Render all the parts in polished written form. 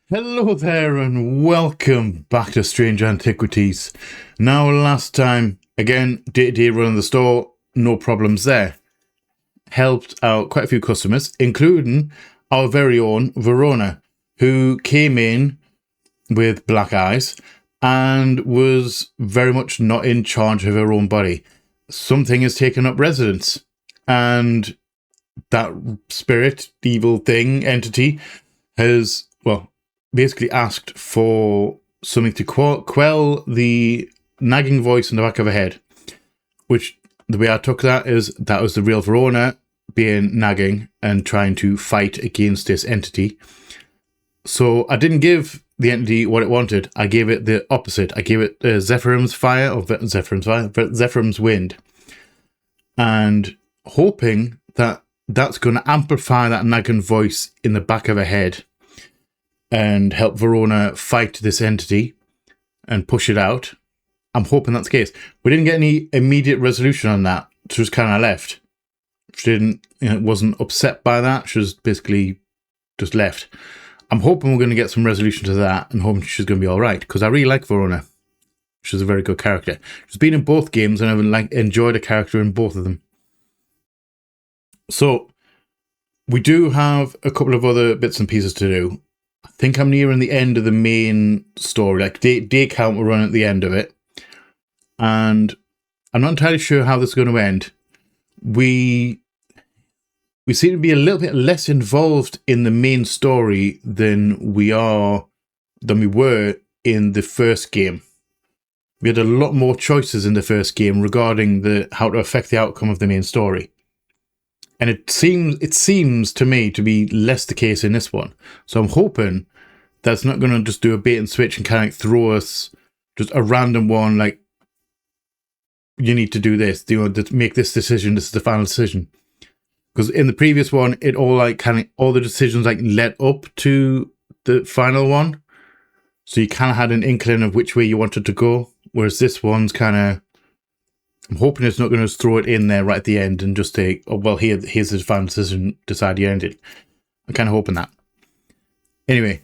Hello there and welcome back to Strange Antiquities. Now last time, again, day-to-day run of the store, no problems there. Helped out quite a few customers, including our very own Verona, who came in with black eyes and was very much not in charge of her own body. Something has taken up residence, and that spirit, evil thing, entity, has, well, basically asked for something to quell the nagging voice in the back of her head, which the way I took that is that was the real Verona being nagging and trying to fight against this entity. So I didn't give the entity what it wanted. I gave it the opposite. I gave it Zephyrum's wind, and hoping that that's going to amplify that nagging voice in the back of her head and help Verona fight this entity and push it out. I'm hoping that's the case. We didn't get any immediate resolution on that. She was kind of left. She wasn't upset by that. She was basically just left. I'm hoping we're going to get some resolution to that and hoping she's going to be all right, because I really like Verona. She's a very good character. She's been in both games and I've enjoyed a character in both of them. So we do have a couple of other bits and pieces to do. I think I'm nearing the end of the main story. Like day count will run at the end of it. And I'm not entirely sure how this is going to end. We seem to be a little bit less involved in the main story than we were in the first game. We had a lot more choices in the first game regarding how to affect the outcome of the main story. And it seems to me to be less the case in this one. So I'm hoping that's not going to just do a bait and switch and kind of throw us just a random one, like, you need to do this, to make this decision, this is the final decision. Because in the previous one, it all all the decisions led up to the final one. So you kind of had an inkling of which way you wanted to go. Whereas this one's I'm hoping it's not going to throw it in there right at the end and just say, oh, well, here's the final decision, decide you ended. I'm kind of hoping that. Anyway,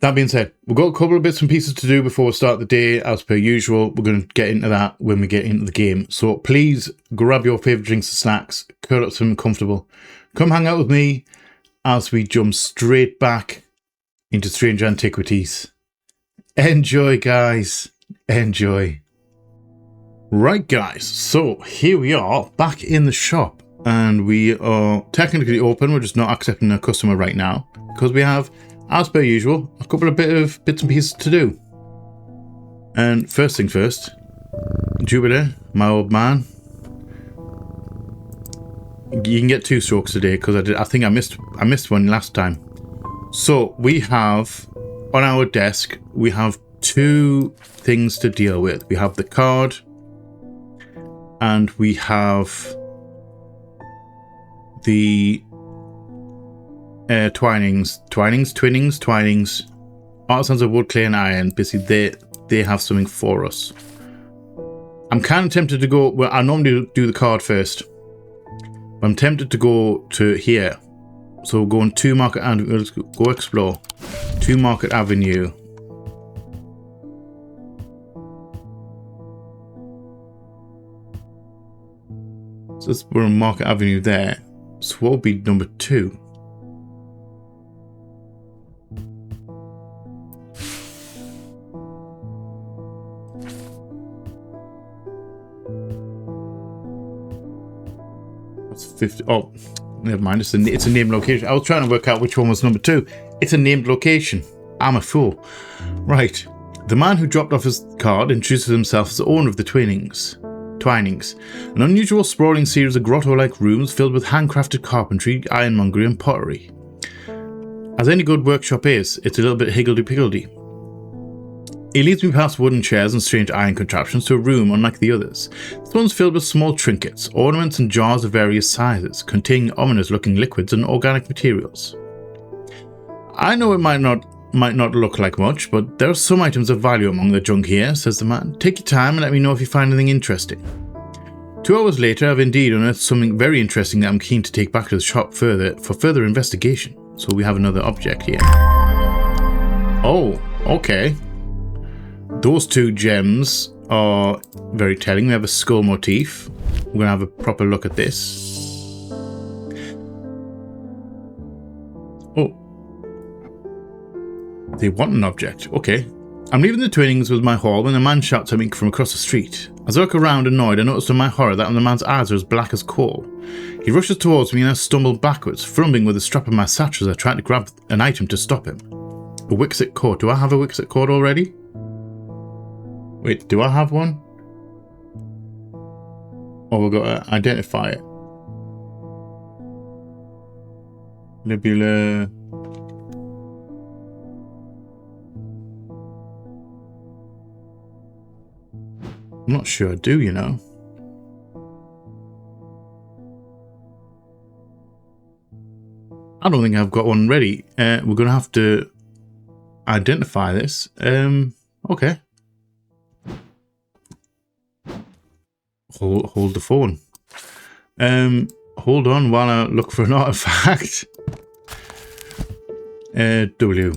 that being said, we've got a couple of bits and pieces to do before we start the day. As per usual, we're going to get into that when we get into the game. So please grab your favourite drinks and snacks, curl up something comfortable. Come hang out with me as we jump straight back into Strange Antiquities. Enjoy, guys. Enjoy. Right, guys, so here we are back in the shop, and we are technically open. We're just not accepting a customer right now because we have, as per usual, a couple of bits and pieces to do. And first thing first, Jupiter, my old man, you can get 2 strokes today because I think I missed one last time. So we have on our desk, we have 2 things to deal with. We have the card, and we have the twinnings, artisans of wood, clay, and iron. Basically, they have something for us. I'm kind of tempted to go. Well, I normally do the card first, but I'm tempted to go to here. So we'll go on 2 Market Avenue. Let's go explore 2 Market Avenue. So we're on Market Avenue there. So what will be number 2? That's 50. Oh, never mind. It's a named location. I was trying to work out which one was number 2. It's a named location. I'm a fool. Right. The man who dropped off his card introduces himself as the owner of the Twinings, an unusual sprawling series of grotto-like rooms filled with handcrafted carpentry, ironmongery and pottery. As any good workshop is, it's a little bit higgledy-piggledy. He leads me past wooden chairs and strange iron contraptions to a room unlike the others. This one's filled with small trinkets, ornaments and jars of various sizes, containing ominous-looking liquids and organic materials. I know it might not look like much, but there are some items of value among the junk here, says the man. Take your time and let me know if you find anything interesting. 2 hours later, I've indeed unearthed something very interesting that I'm keen to take back to the shop for further investigation. So we have another object here. Oh, okay. Those two gems are very telling. We have a skull motif. We're going to have a proper look at this. Oh. They want an object. Okay. I'm leaving the Twinnings with my haul when a man shouts at me from across the street. As I look around annoyed, I notice to my horror that the man's eyes are as black as coal. He rushes towards me and I stumble backwards, fumbling with the strap of my satchel as I try to grab an item to stop him. A Wixit cord. Do I have a Wixit cord already? Wait, do I have one? Oh, we've got to identify it. Nebula. I'm not sure I do, you know. I don't think I've got one ready. We're going to have to identify this. Okay. Hold the phone. Hold on while I look for an artifact. W.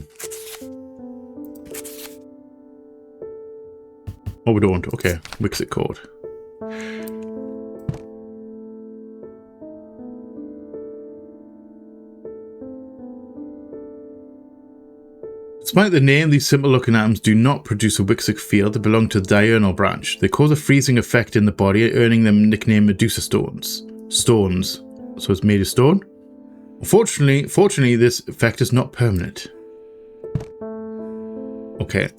Oh, we don't. Okay. Wixit code. Despite the name, these simple looking atoms do not produce a Wixit field that belong to the diurnal branch. They cause a freezing effect in the body, earning them the nickname Medusa stones. Stones. So it's made of stone? Fortunately, this effect is not permanent. Okay,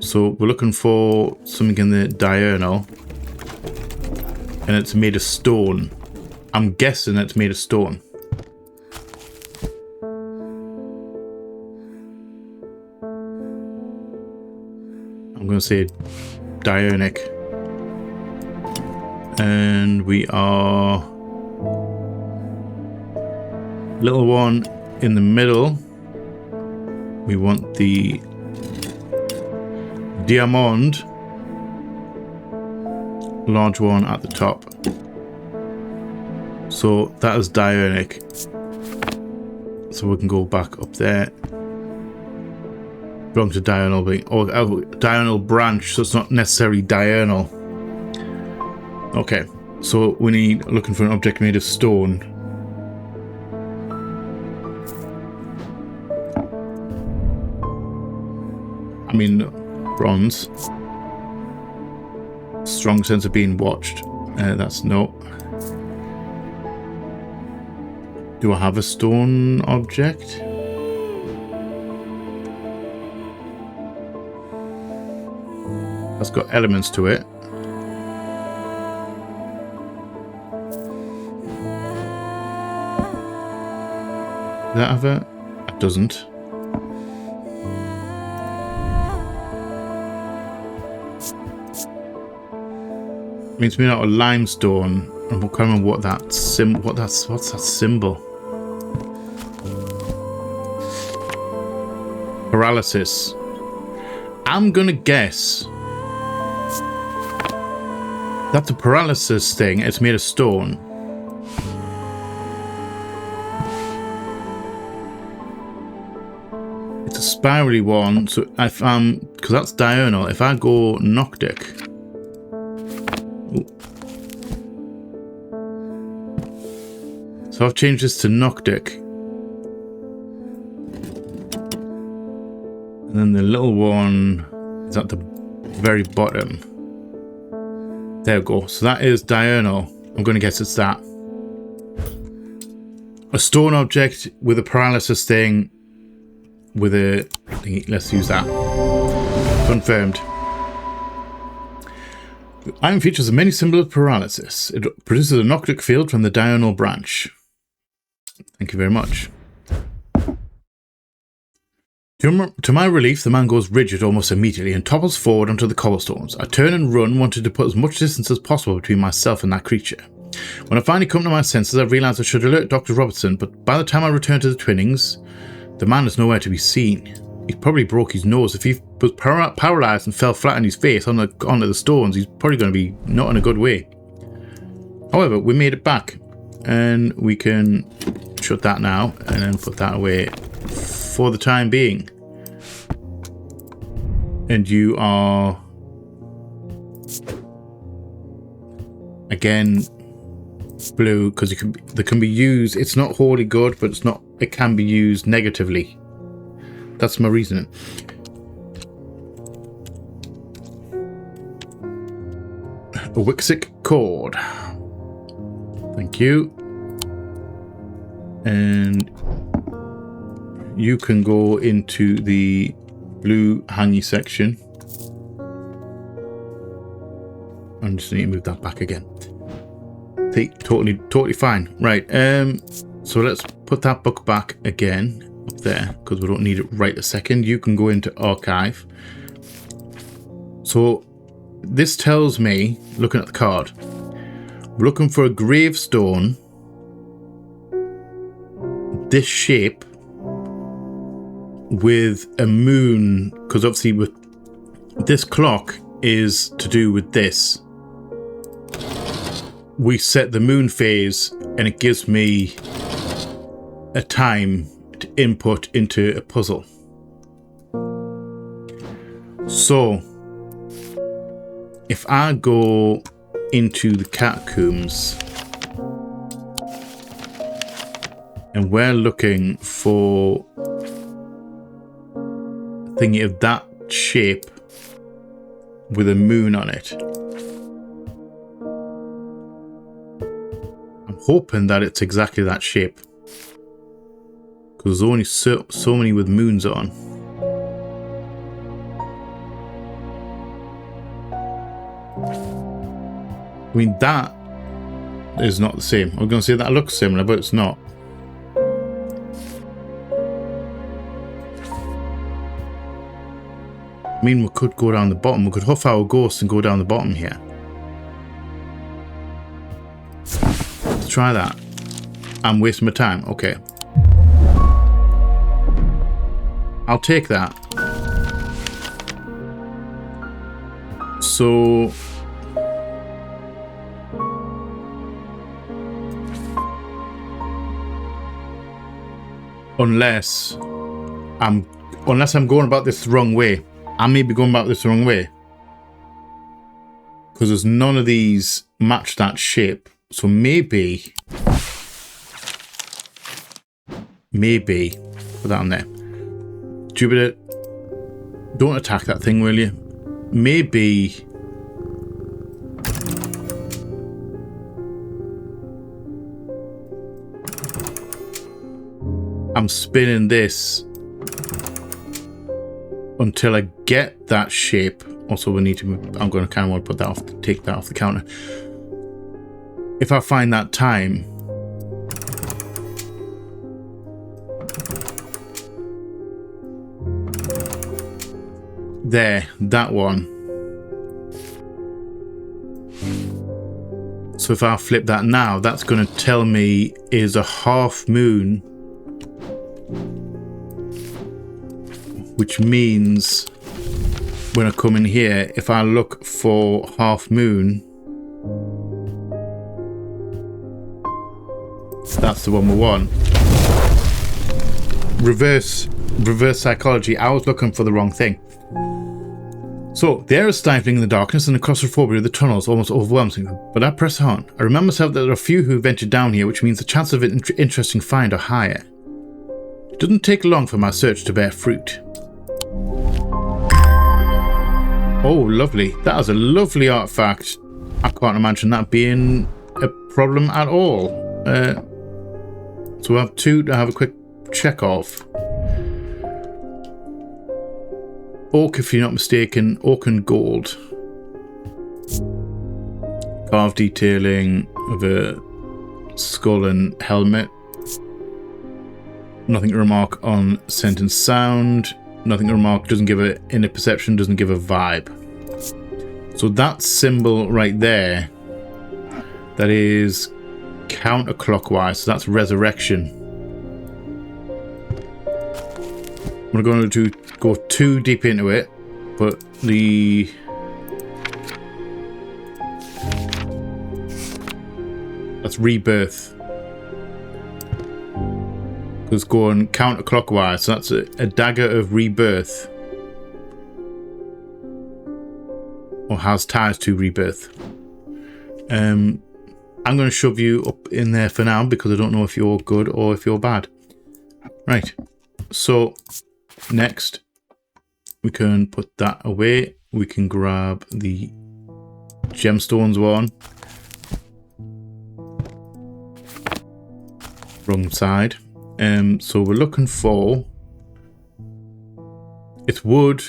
so we're looking for something in the diurnal. And it's made of stone. I'm guessing it's made of stone. I'm going to say diurnic. And we are... little one in the middle. We want the diamond. Large one at the top. So that is diurnic. So we can go back up there. Belongs to diurnal being, or diurnal branch, so it's not necessarily diurnal. Okay, so we need looking for an object made of stone. I mean, bronze. Strong sense of being watched. That's no. Do I have a stone object? That's got elements to it. Does that have a... It doesn't. Means to me not a limestone. I can't remember what that what's that symbol? Paralysis. I'm gonna guess that's a paralysis thing. It's made of stone. It's a spirally one. So if because that's diurnal. If I go Noctic. So I've changed this to Noctic. And then the little one is at the very bottom. There we go. So that is diurnal. I'm going to guess it's that. A stone object with a paralysis thing with a thingy. Let's use that. Confirmed. The item features a many symbol of paralysis. It produces a Noctic field from the diurnal branch. Thank you very much. To my relief, the man goes rigid almost immediately and topples forward onto the cobblestones. I turn and run, wanting to put as much distance as possible between myself and that creature. When I finally come to my senses, I realise I should alert Dr. Robertson, but by the time I return to the Twinnings, the man is nowhere to be seen. He probably broke his nose. If he was paralysed and fell flat on his face onto the stones, he's probably going to be not in a good way. However, we made it back, and we can shut that now and then put that away for the time being. And you are again blue because they can be used. It's not wholly good, but it can be used negatively. That's my reasoning. A Wixic cord. Thank you. And you can go into the blue hangy section. I just need to move that back again. See, totally fine. Right. So let's put that book back again up there because we don't need it right a second. You can go into archive. So this tells me, looking at the card, we're looking for a gravestone this shape with a moon, because obviously with this clock is to do with this. We set the moon phase and it gives me a time to input into a puzzle. So if I go into the catacombs and we're looking for a thingy of that shape with a moon on it, I'm hoping that it's exactly that shape because there's only so many with moons on. I mean, that is not the same. I was going to say that looks similar, but it's not. I mean, we could go down the bottom. We could huff our ghost and go down the bottom here. Let's try that. I'm wasting my time. Okay. I'll take that. So unless I'm going about this the wrong way. I may be going about this the wrong way. Because there's none of these match that shape. So maybe put that on there. Jupiter, don't attack that thing, will you? Maybe I'm spinning this until I get that shape. Also, we need to move. I'm going to kind of want to put that off, take that off the counter. If I find that time, there, that one. So if I flip that now, that's going to tell me is a half moon, which means when I come in here, if I look for half moon, that's the one we want. Reverse psychology. I was looking for the wrong thing. So the air is stifling in the darkness and the claustrophobia of the tunnels almost overwhelms me. But I press on. I remind myself that there are few who ventured down here, which means the chances of an interesting find are higher. It doesn't take long for my search to bear fruit. Oh, lovely. That is a lovely artifact. I can't imagine that being a problem at all. So we have two to have a quick check of. Oak, if you're not mistaken, oak and gold. Carved detailing of a skull and helmet. Nothing to remark on scent and sound. Nothing to remark, doesn't give a inner perception, doesn't give a vibe. So that symbol right there, that is counterclockwise, so that's resurrection. I'm going to go too deep into it, but that's rebirth. It's going counterclockwise, so that's a dagger of rebirth. or has ties to rebirth. I'm going to shove you up in there for now because I don't know if you're good or if you're bad. Right. So next we can put that away. We can grab the gemstones one. Wrong side. So we're looking for, it's wood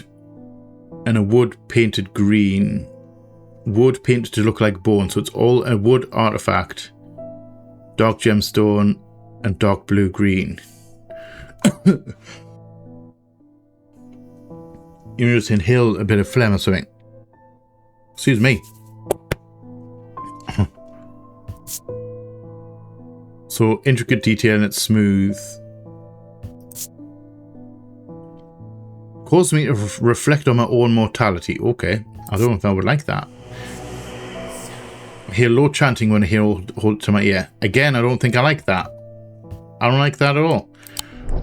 and a wood painted green. Wood painted to look like bone. So it's all a wood artifact, dark gemstone and dark blue green. You just inhale a bit of phlegm or something. Excuse me. So intricate detail and it's smooth. Causes me to reflect on my own mortality. Okay, I don't know if I would like that. I hear low chanting when I hear hold it to my ear. Again, I don't think I like that. I don't like that at all.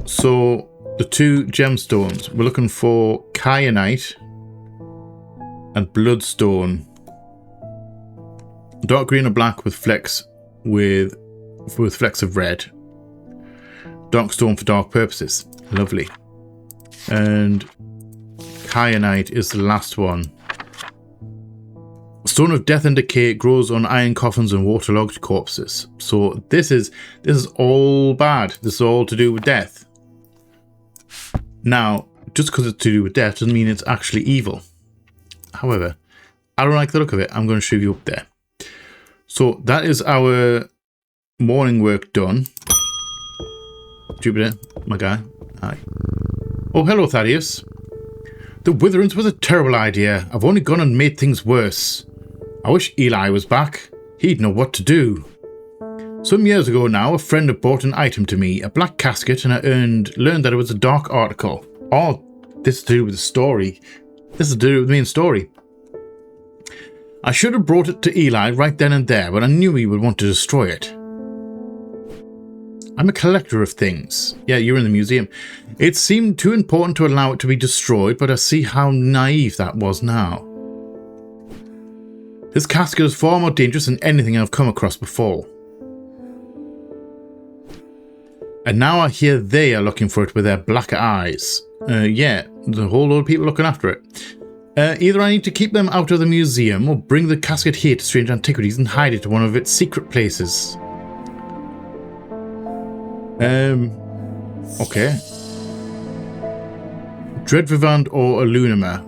So the two gemstones, we're looking for kyanite and bloodstone. Dark green or black with flecks with flecks of red. Dark stone for dark purposes. Lovely. And kyanite is the last one. Stone of death and decay grows on iron coffins and waterlogged corpses. So this is all bad. This is all to do with death. Now, just because it's to do with death doesn't mean it's actually evil. However, I don't like the look of it. I'm going to shove you up there. So that is our morning work done. Jupiter, my guy. Hi. Oh, hello, Thaddeus. The Witherance was a terrible idea. I've only gone and made things worse. I wish Eli was back. He'd know what to do. Some years ago now, a friend had bought an item to me, a black casket, and I learned that it was a dark article. Oh, this is to do with the story. This is to do with the main story. I should have brought it to Eli right then and there, but I knew he would want to destroy it. I'm a collector of things. Yeah, you're in the museum. It seemed too important to allow it to be destroyed, but I see how naive that was now. This casket is far more dangerous than anything I've come across before. And now I hear they are looking for it with their black eyes. Yeah, there's a whole load of people looking after it. Either I need to keep them out of the museum or bring the casket here to Strange Antiquities and hide it in one of its secret places. Okay. Dreadvivant or Undermere?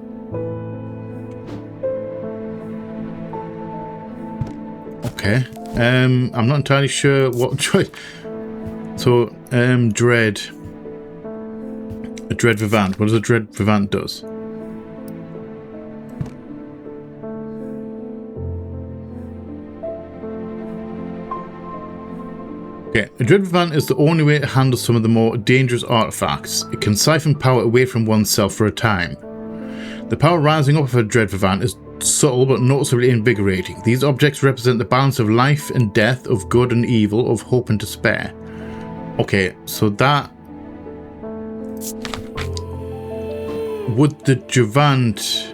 Okay. I'm not entirely sure what choice. So, Dread. A Dreadvivant. What does a Dreadvivant does? Okay, a Dreadvivant is the only way to handle some of the more dangerous artifacts. It can siphon power away from oneself for a time. The power rising up of a Dreadvivant is subtle but noticeably invigorating. These objects represent the balance of life and death, of good and evil, of hope and despair. Okay, so that... Would the Jevant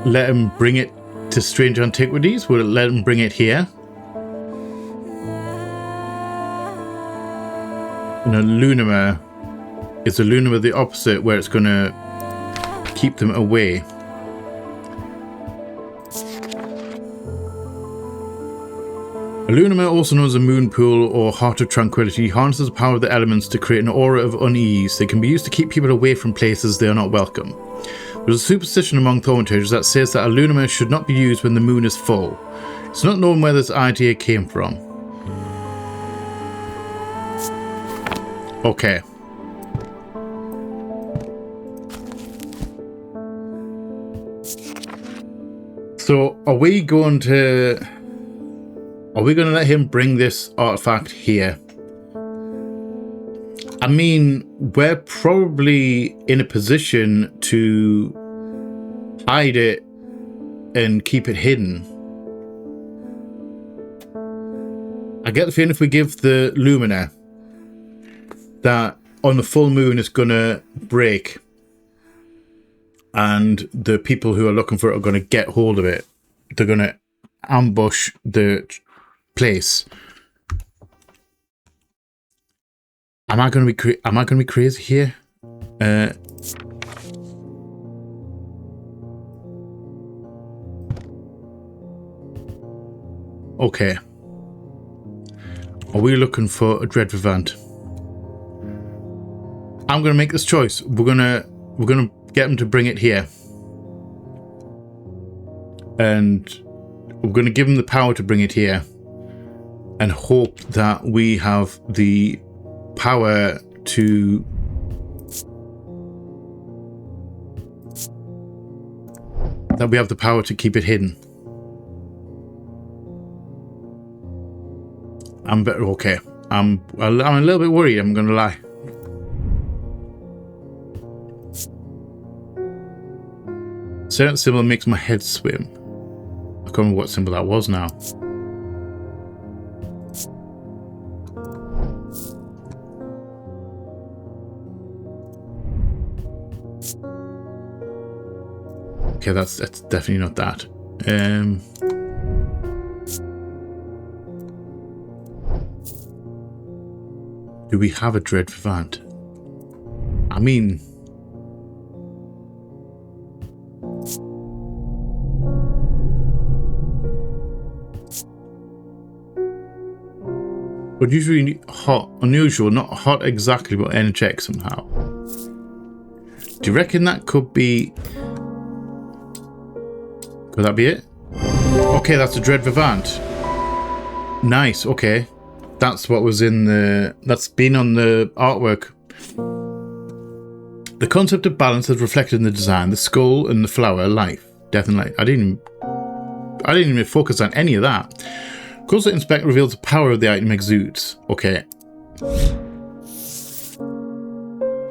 let him bring it to Strange Antiquities? Would it let him bring it here? You know, Undermere. Is the Undermere the opposite, where it's going to keep them away? Undermere, also known as a moon pool or heart of tranquility, harnesses the power of the elements to create an aura of unease. They can be used to keep people away from places they are not welcome. There's a superstition among thaumaturges that says that Undermere should not be used when the moon is full. It's not known where this idea came from. Okay. So, are we going to let him bring this artifact here? I mean, we're probably in a position to hide it and keep it hidden. I get the feeling if we give the Lumina that on the full moon it's gonna break. and the people who are looking for it are going to get hold of it. They're going to ambush the place. Am I going to be crazy here? Okay. Are we looking for a dread vivant? I'm going to make this choice. We're going to get him to bring it here. And we're going to give him the power to bring it here. And hope that we have the power to keep it hidden. I'm better. Okay. I'm a little bit worried, I'm going to lie. Certain symbol makes my head swim. I can't remember what symbol that was now. Okay, that's definitely not that. Do we have a dread vivant? I mean, but usually hot, unusual, not hot exactly, but energetic somehow. Do you reckon that could be? Could that be it? Okay, that's a dread vivant. Nice. Okay. That's what was in the... That's been on the artwork. The concept of balance is reflected in the design. The skull and the flower, life, death and life. I didn't even focus on any of that. Closer inspect reveals the power of the item exudes. Okay.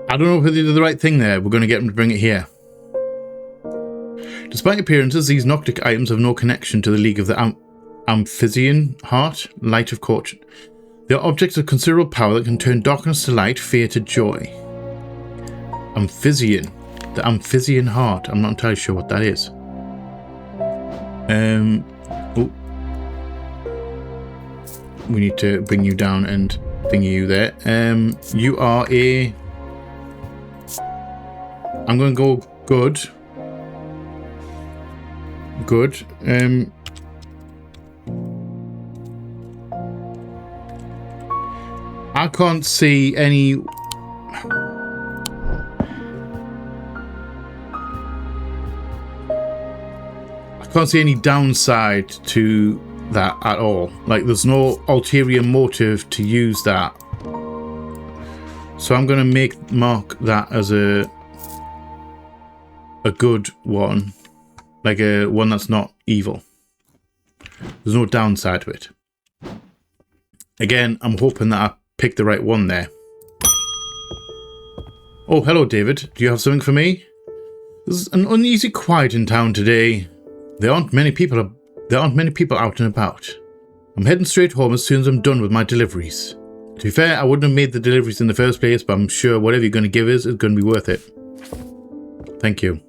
I don't know if they did the right thing there. We're going to get them to bring it here. Despite appearances, these Noctic items have no connection to the League of the Amphisian Heart, Light of Fortune. They are objects of considerable power that can turn darkness to light, fear to joy. Amphisian. The Amphisian Heart. I'm not entirely sure what that is. Oh. We need to bring you down and thingy you there. You are a... I'm going to go good. Good. I can't see any... I can't see any downside to that at all. Like, there's no ulterior motive to use that. So I'm going to mark that as a good one. Like a one that's not evil. There's no downside to it. Again, I'm hoping that I picked the right one there. Oh, hello, David. Do you have something for me? There's an uneasy quiet in town today. There aren't many people out and about. I'm heading straight home as soon as I'm done with my deliveries. To be fair, I wouldn't have made the deliveries in the first place, but I'm sure whatever you're going to give us is going to be worth it. Thank you.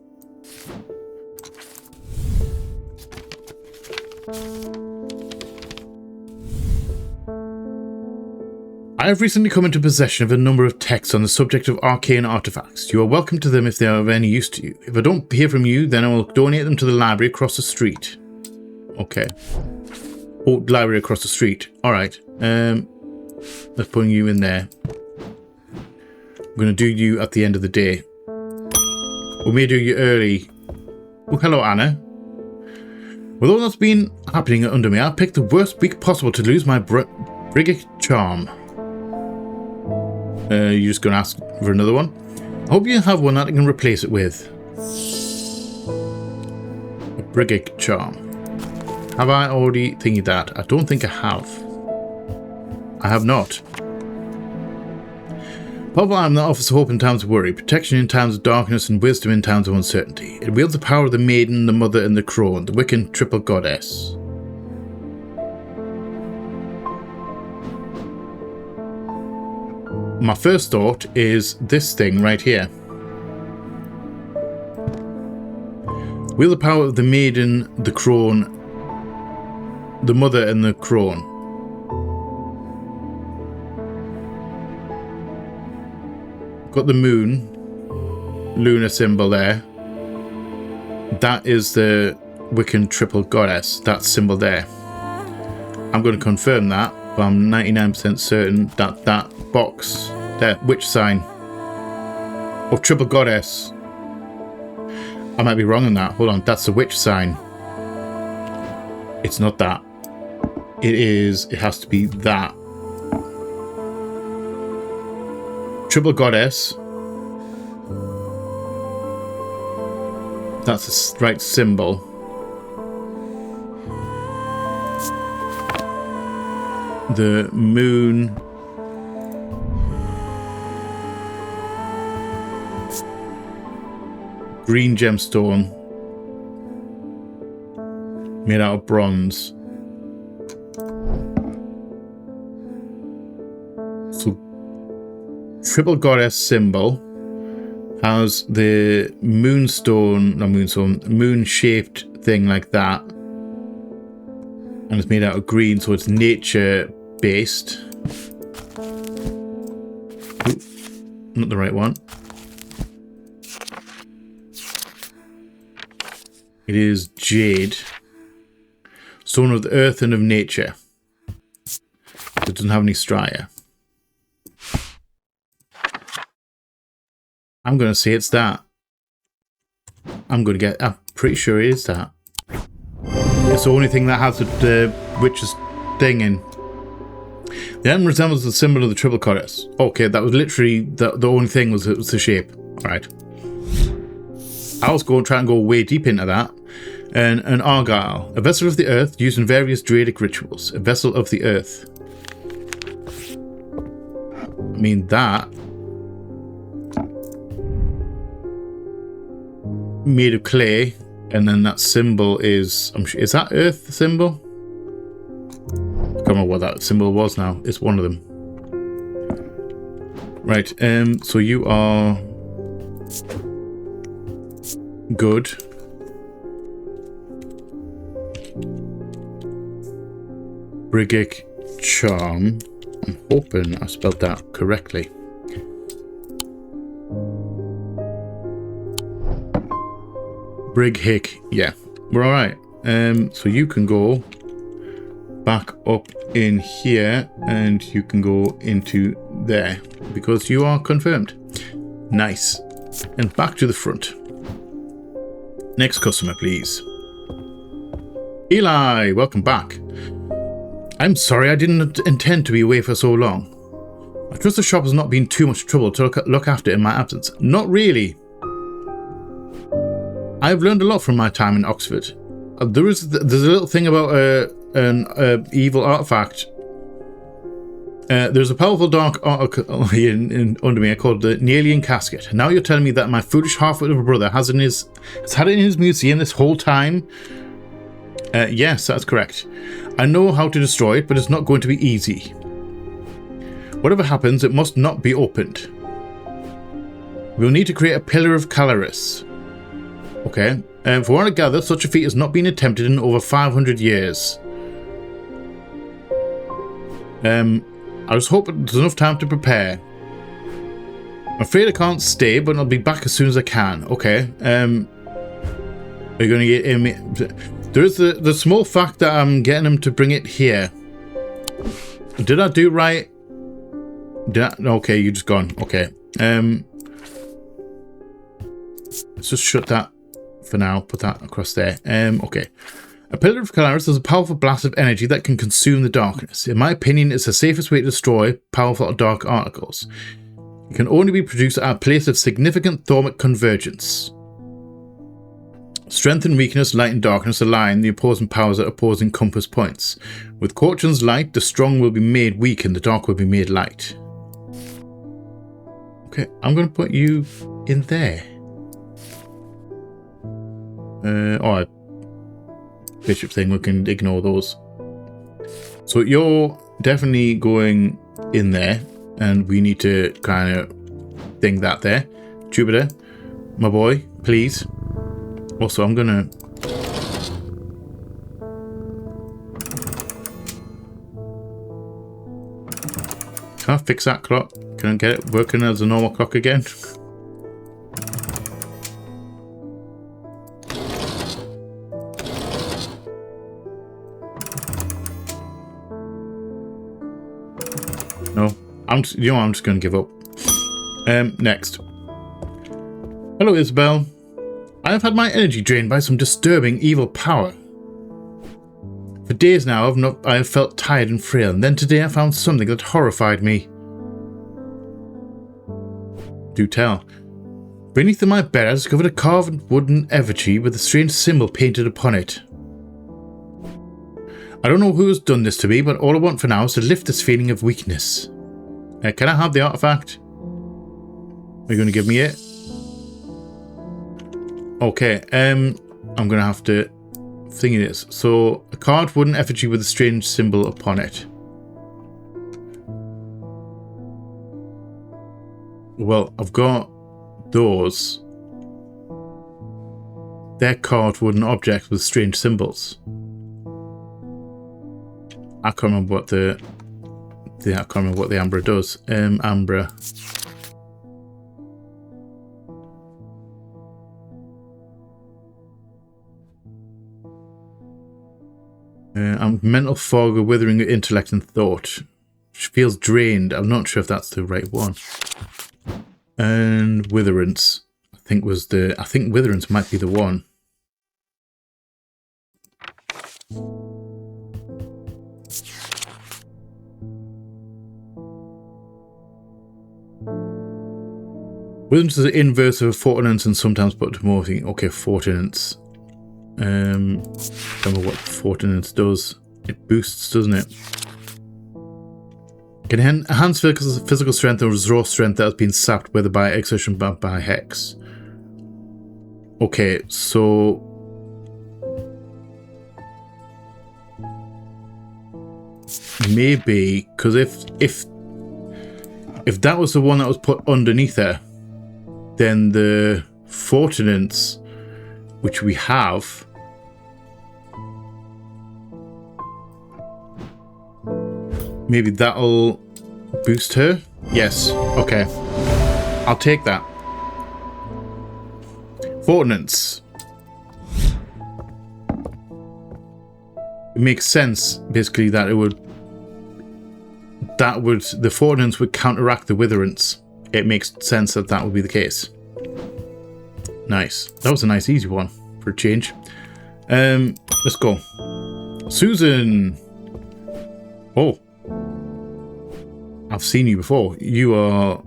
I have recently come into possession of a number of texts on the subject of arcane artifacts. You are welcome to them if they are of any use to you. If I don't hear from you, then I will donate them to the library across the street. Okay. Oh, library across the street. Alright. Let's put you in there. I'm going to do you at the end of the day. We may do you early. Oh, hello, Anna. With all that's been happening at Undermere, I picked the worst week possible to lose my Brigadic charm. You're just going to ask for another one? I hope you have one that I can replace it with. A Brigadic charm. Have I already thingied that? I don't think I have. I have not. Powerful item that offers hope in times of worry, protection in times of darkness, and wisdom in times of uncertainty. It wields the power of the maiden, the mother, and the crone, the Wiccan triple goddess. My first thought is this thing right here. Wield the power of the maiden, the crone, the mother and the crone. Got the moon, lunar symbol there. That is the Wiccan triple goddess, that symbol there. I'm going to confirm that, but I'm 99% certain that that box there, witch sign of triple goddess. I might be wrong on that. Hold on, that's the witch sign. It's not that. It has to be that. Triple goddess. That's the right symbol. The moon. Green gemstone. Made out of bronze. So, triple goddess symbol has the moonstone, not moonstone, moon-shaped thing like that. And it's made out of green, so it's nature-based. Not the right one. It is jade. Stone of the earth and of nature. It doesn't have any striae. I'm going to say it's that. I'm pretty sure it is that. It's the only thing that has the witch's thing in. The emblem resembles the symbol of the triple goddess. Okay, that was literally the only thing was the shape. Alright. I was going to try and go way deep into that. And an argyle, a vessel of the earth used in various druidic rituals. A vessel of the earth. I mean, that made of clay, and then that symbol is, is that earth symbol? I can't remember what that symbol was now. It's one of them. Right, so you are good. Brigic charm. I'm hoping I spelled that correctly. Brig Hick, yeah, we're all right. So you can go back up in here, and you can go into there because you are confirmed. Nice. And back to the front. Next customer, please. Eli, welcome back. I'm sorry, I didn't intend to be away for so long. I trust the shop has not been too much trouble to look after in my absence. Not really. I've learned a lot from my time in Oxford. There's a little thing about an evil artifact. There's a powerful dark article in Undermere called the Nealian Casket. Now you're telling me that my foolish half-witted brother has had it in his museum this whole time? Yes, that's correct. I know how to destroy it, but it's not going to be easy. Whatever happens, it must not be opened. We'll need to create a Pillar of Calaris. Okay. For what I gather, such a feat has not been attempted in over 500 years. I was hoping there's enough time to prepare. I'm afraid I can't stay, but I'll be back as soon as I can. Okay. Are you going to get him? There is the small fact that I'm getting him to bring it here. Did I do it right? Okay, you just gone. Okay. Let's just shut that for now. Put that across there. Okay. A Pillar of Calaris is a powerful blast of energy that can consume the darkness. In my opinion, it's the safest way to destroy powerful dark articles. It can only be produced at a place of significant thaumic convergence. Strength and weakness, light and darkness align the opposing powers at opposing compass points. With Cortron's light, the strong will be made weak and the dark will be made light. Okay, I'm going to put you in there. Alright. Bishop thing, we can ignore those. So you're definitely going in there, and we need to kind of thing that there. Jupiter, my boy, please. Also, I'm gonna... Can I fix that clock? Can I get it working as a normal clock again? No. I'm just going to give up. Next. Hello, Isabel. I have had my energy drained by some disturbing evil power. For days now, I have felt tired and frail, and then today I found something that horrified me. Do tell. Beneath my bed, I discovered a carved wooden effigy with a strange symbol painted upon it. I don't know who has done this to me, but all I want for now is to lift this feeling of weakness. Can I have the artifact? Are you going to give me it? Okay, I'm going to have to think it is. So, a carved wooden effigy with a strange symbol upon it. Well, I've got those. They're carved wooden objects with strange symbols. I can't remember what the Ambra does. Ambra. Mental fog, a withering of intellect and thought. She feels drained. I'm not sure if that's the right one. And witherance. I think witherance might be the one. Witherance is the inverse of fortinance and sometimes put to more thing. Okay, fortinance. Don't know what fortinance does. It boosts, doesn't it? Can enhance physical strength or resource strength that has been sapped, whether by exertion or by hex. Okay, so maybe because if that was the one that was put underneath her, then the fortinance, which we have, maybe that'll boost her. Yes. Okay. I'll take that. Fortinance. It makes sense, basically, that the fortinance would counteract the witherance. It makes sense that that would be the case. Nice. That was a nice easy one for a change. Let's go. Susan. Oh. I've seen you before. You are...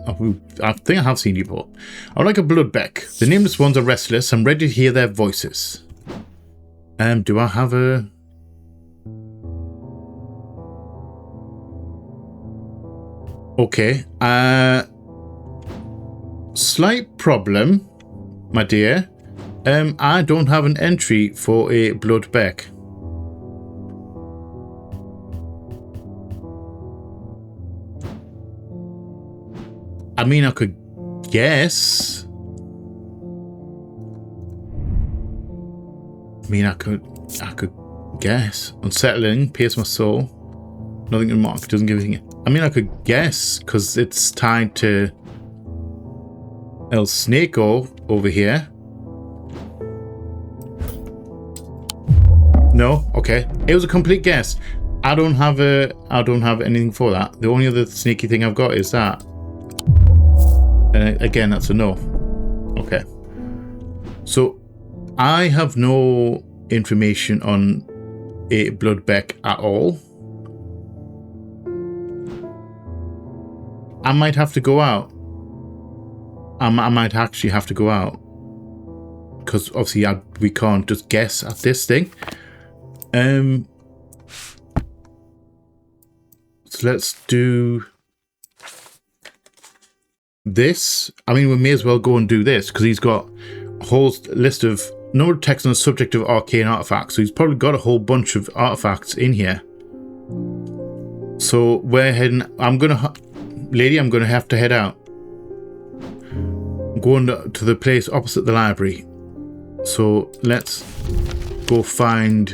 I think I have seen you before. I would like a bloodbeck. The nameless ones are restless. I'm ready to hear their voices. Do I have a... Okay. Slight problem, my dear. I don't have an entry for a bloodbeck. I mean, I could guess. I could guess. Unsettling, pierce my soul. Nothing to mark, doesn't give anything. I mean, I could guess, because it's tied to El Snakeo over here. No? Okay. It was a complete guess. I don't have anything for that. The only other sneaky thing I've got is that. And again, that's a no. Okay. So, I have no information on a bloodbeck at all. I might have to go out. I might actually have to go out. Because obviously we can't just guess at this thing. So let's do... this. I mean, we may as well go and do this because he's got a whole list of number of text on the subject of arcane artifacts. So he's probably got a whole bunch of artifacts in here. So we're heading. I'm gonna have to head out. I'm going to the place opposite the library. So let's go find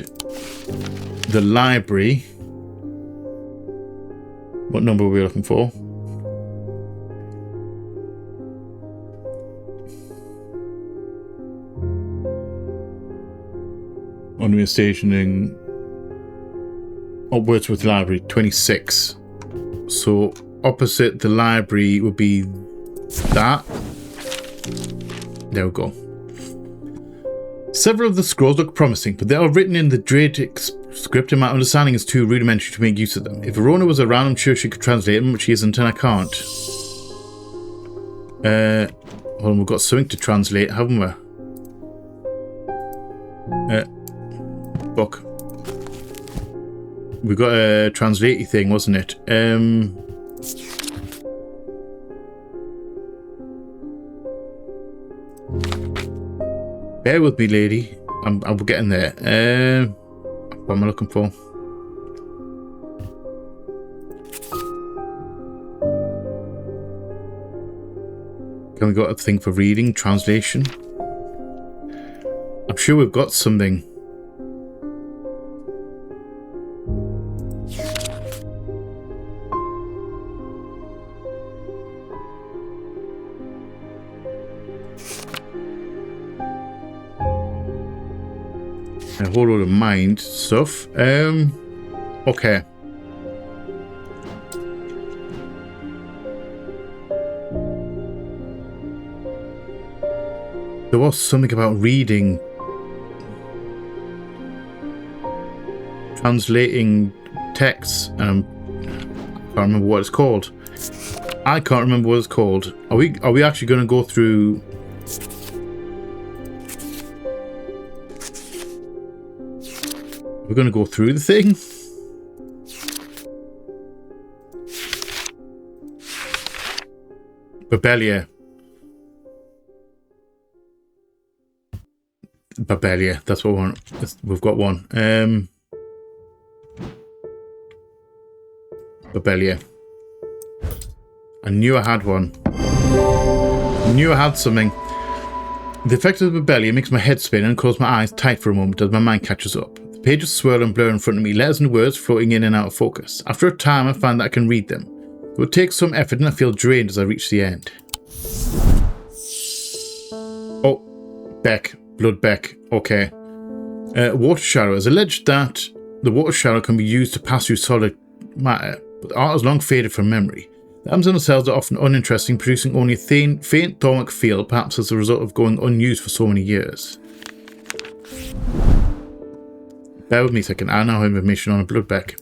the library. What number are we looking for? Undermere stationing. Upwards with the library, 26. So opposite the library would be that. There we go. Several of the scrolls look promising, but they are written in the Dradic script and my understanding is too rudimentary to make use of them. If Verona was around, I'm sure she could translate them, but she isn't and I can't. Well, we've got something to translate, haven't we? Book. We got a translate thing, wasn't it? Bear with me, lady. I'm getting there. What am I looking for? Can we got a thing for reading, translation? I'm sure we've got something. A whole lot of mind stuff. Okay. There was something about reading, translating texts. I can't remember what it's called. I can't remember what it's called. Are we actually going to go through? We're going to go through the thing. Babelia. Babelia, that's what we want. We've got one. Babelia. I knew I had one. I knew I had something. The effect of the Babelia makes my head spin and close my eyes tight for a moment as my mind catches up. The pages swirl and blur in front of me, letters and words floating in and out of focus. After a time, I find that I can read them. It will take some effort and I feel drained as I reach the end. Oh, Beck. Blood Beck. Okay. Water Shadow. It's alleged that the Water Shadow can be used to pass through solid matter, but the art has long faded from memory. The items themselves are often uninteresting, producing only a faint thornic feel, perhaps as a result of going unused for so many years. Bear with me a second. I now have information on a Bloodbeck.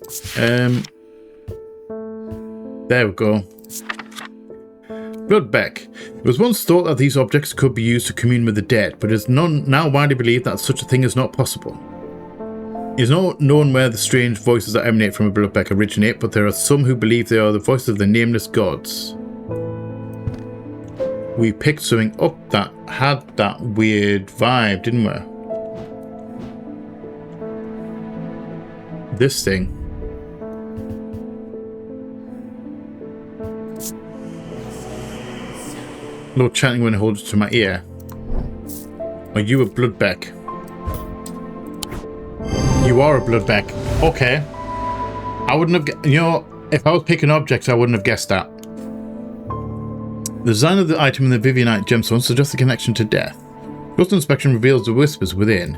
There we go. Bloodbeck. It was once thought that these objects could be used to commune with the dead, but it is now widely believed that such a thing is not possible. It is not known where the strange voices that emanate from a Bloodbeck originate, but there are some who believe they are the voices of the nameless gods. We picked something up that had that weird vibe, didn't we? This thing. No chanting when I hold it to my ear. Are you a Bloodbeck? You are a Bloodbeck. Okay. I wouldn't have... You know, if I was picking objects, I wouldn't have guessed that. The design of the item in the Vivianite gemstone suggests a connection to death. Close inspection reveals the whispers within.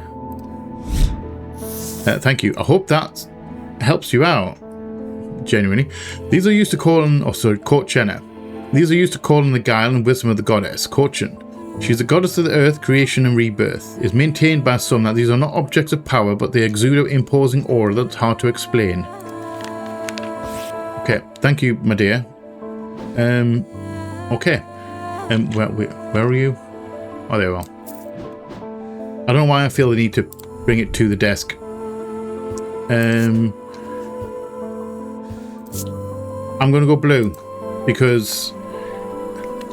Thank you. I hope that helps you out. Genuinely. These are used to call on... Oh, sorry, Kortchena. These are used to call on the guile and wisdom of the goddess, Kortchen. She is the goddess of the earth, creation and rebirth. It is maintained by some that these are not objects of power, but they exude an imposing aura that's hard to explain. Okay, thank you, my dear. Okay. Where are you? Oh, there we are. I don't know why I feel the need to bring it to the desk. I'm going to go blue, because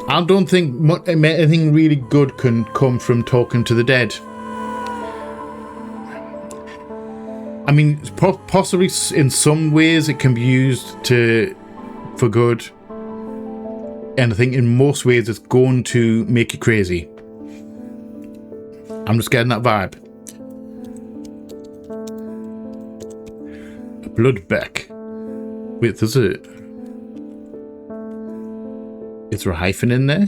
I don't think anything really good can come from talking to the dead. I mean, possibly in some ways it can be used for good. And I think in most ways it's going to make you crazy. I'm just getting that vibe. A bloodbeck. Wait, there's a... Is there a hyphen in there?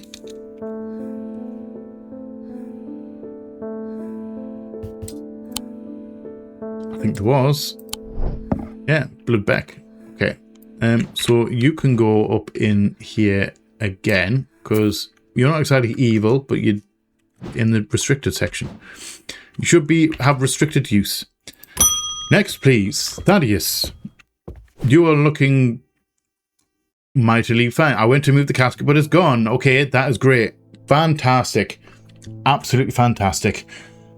I think there was. Yeah, bloodbeck. Okay. So you can go up in here again, because you're not exactly evil, but you're in the restricted section. You should have restricted use. Next, please. Thaddeus. You are looking mightily fine. I went to move the casket, but it's gone. Okay, that is great. Fantastic. Absolutely fantastic.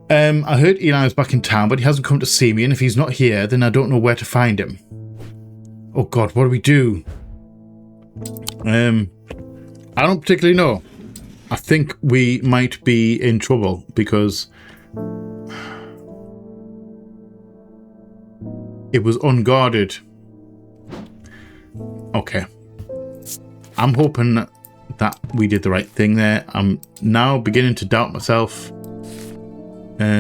I heard Eli is back in town, but he hasn't come to see me, and if he's not here, then I don't know where to find him. Oh god, what do we do? I don't particularly know. I think we might be in trouble, because it was unguarded. Okay. I'm hoping that we did the right thing there. I'm now beginning to doubt myself.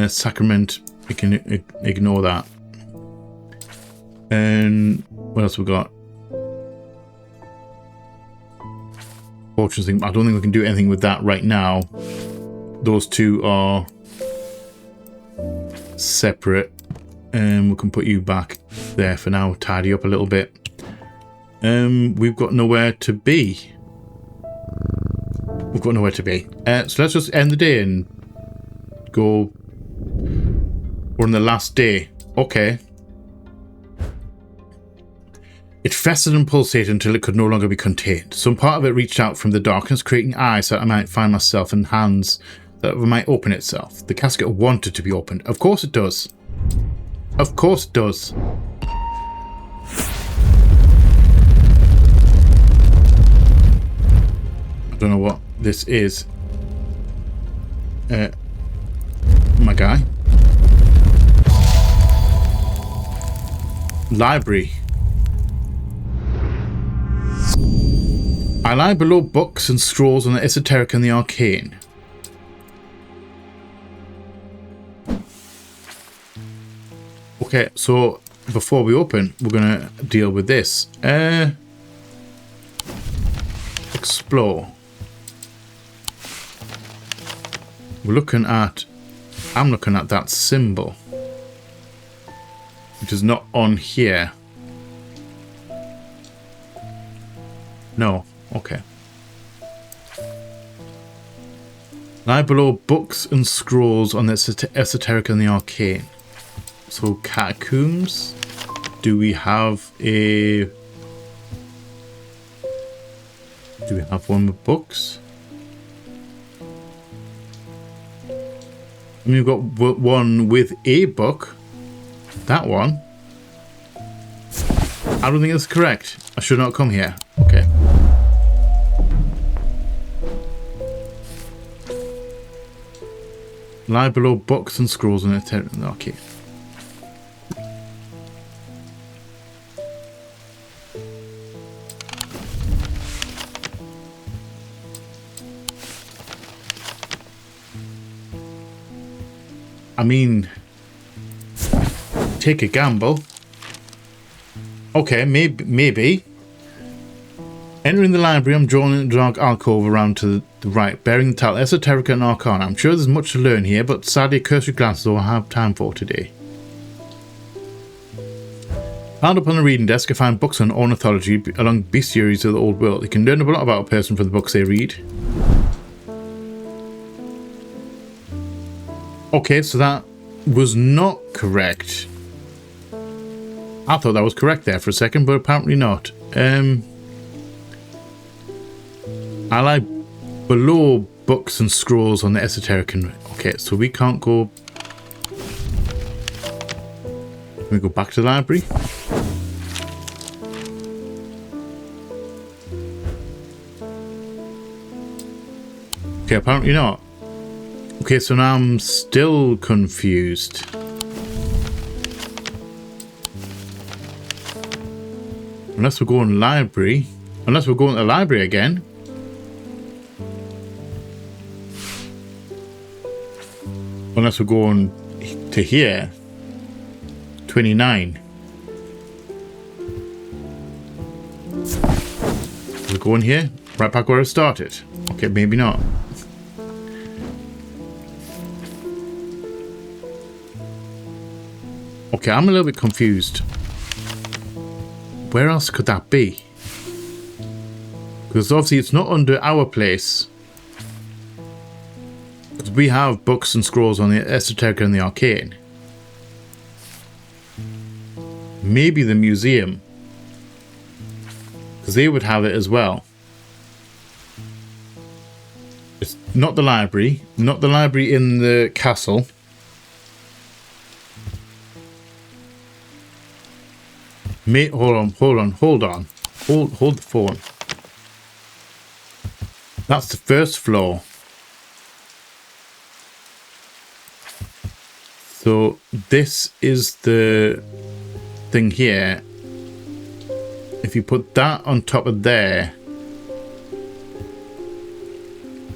Sacrament, we can ignore that. And what else we got? Fortune thing. I don't think we can do anything with that right now. Those two are separate. And we can put you back there for now. Tidy up a little bit. We've got nowhere to be. We've got nowhere to be. So let's just end the day and go. We're on the last day. Okay. It festered and pulsated until it could no longer be contained. Some part of it reached out from the darkness, creating eyes that I might find myself and hands that might open itself. The casket wanted to be opened. Of course it does. Of course it does. I don't know what this is. My guy. Library. I lie below books and scrolls on the esoteric and the arcane. Okay, so before we open, we're gonna deal with this. Explore. I'm looking at that symbol, which is not on here. No. Okay. Lie below books and scrolls on the esoteric and the arcane. So catacombs. Do we have one with books? I mean, we've got one with a book. That one. I don't think that's correct. I should not come here. Okay. Lie below books and scrolls on the okay. I mean, take a gamble. Okay, maybe. Entering the library, I'm drawn in a dark alcove around to the right, bearing the title Esoteric and Arcane. I'm sure there's much to learn here, but sadly a cursory glance is all I have time for today. Found up on the reading desk, I find books on ornithology along bestiaries of the old world. You can learn a lot about a person from the books they read. Okay, so that was not correct. I thought that was correct there for a second, but apparently not. I lie below books and scrolls on the esoteric and... Okay, so we can't go... Can we go back to the library? Okay, apparently not. Okay, so now I'm still confused. Unless we're going to the library. Unless we're going to the library Unless we're going to here. 29. We're going here? Right back where I started. Okay, maybe not. Okay, I'm a little bit confused. Where else could that be? Because obviously it's not under our place. Because we have books and scrolls on the esoteric and the arcane. Maybe the museum. Because they would have it as well. It's not the library. Not the library in the castle. Hold on. Hold the phone. That's the first floor. So this is the thing here. If you put that on top of there,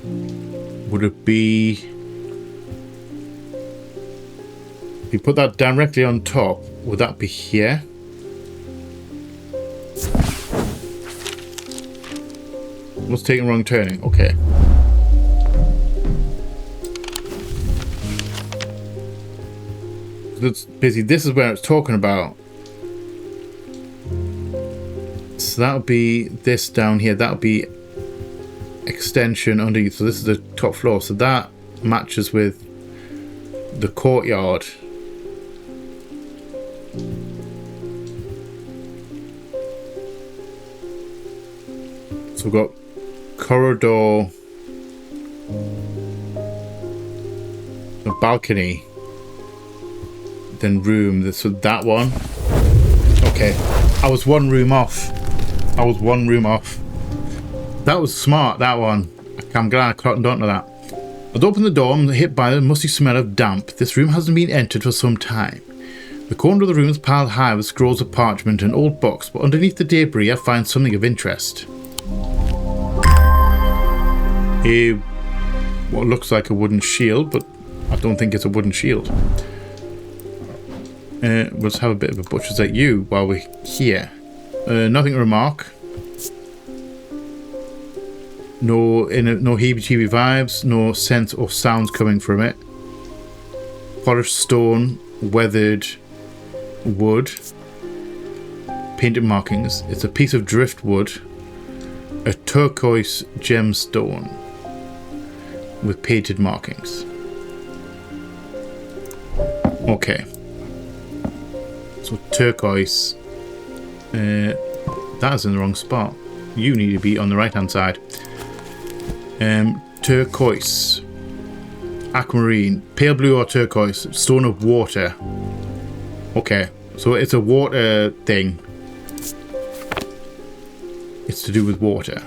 would it be... If you put that directly on top, would that be here? Was taking a wrong turning. Okay. That's busy. This is where it's talking about. So that'll be this down here. That'll be extension underneath. So this is the top floor. So that matches with the courtyard. So we've got corridor, a balcony, then room. So that one. Okay, I was one room off. That was smart, that one. I'm glad I cottoned onto that. I'd opened the door and was hit by the musty smell of damp. This room hasn't been entered for some time. The corner of the room is piled high with scrolls of parchment and old books, but underneath the debris I find something of interest. What looks like a wooden shield, but I don't think it's a wooden shield. Let's have a bit of a butcher's at you while we're here. Nothing to remark. No heebie-jeebie vibes, no sense or sounds coming from it. Polished stone, weathered wood, painted markings. It's a piece of driftwood, a turquoise gemstone with painted markings. Okay. So turquoise. That is in the wrong spot. You need to be on the right hand side. Turquoise, aquamarine, pale blue or turquoise, stone of water. Okay, so it's a water thing. It's to do with water.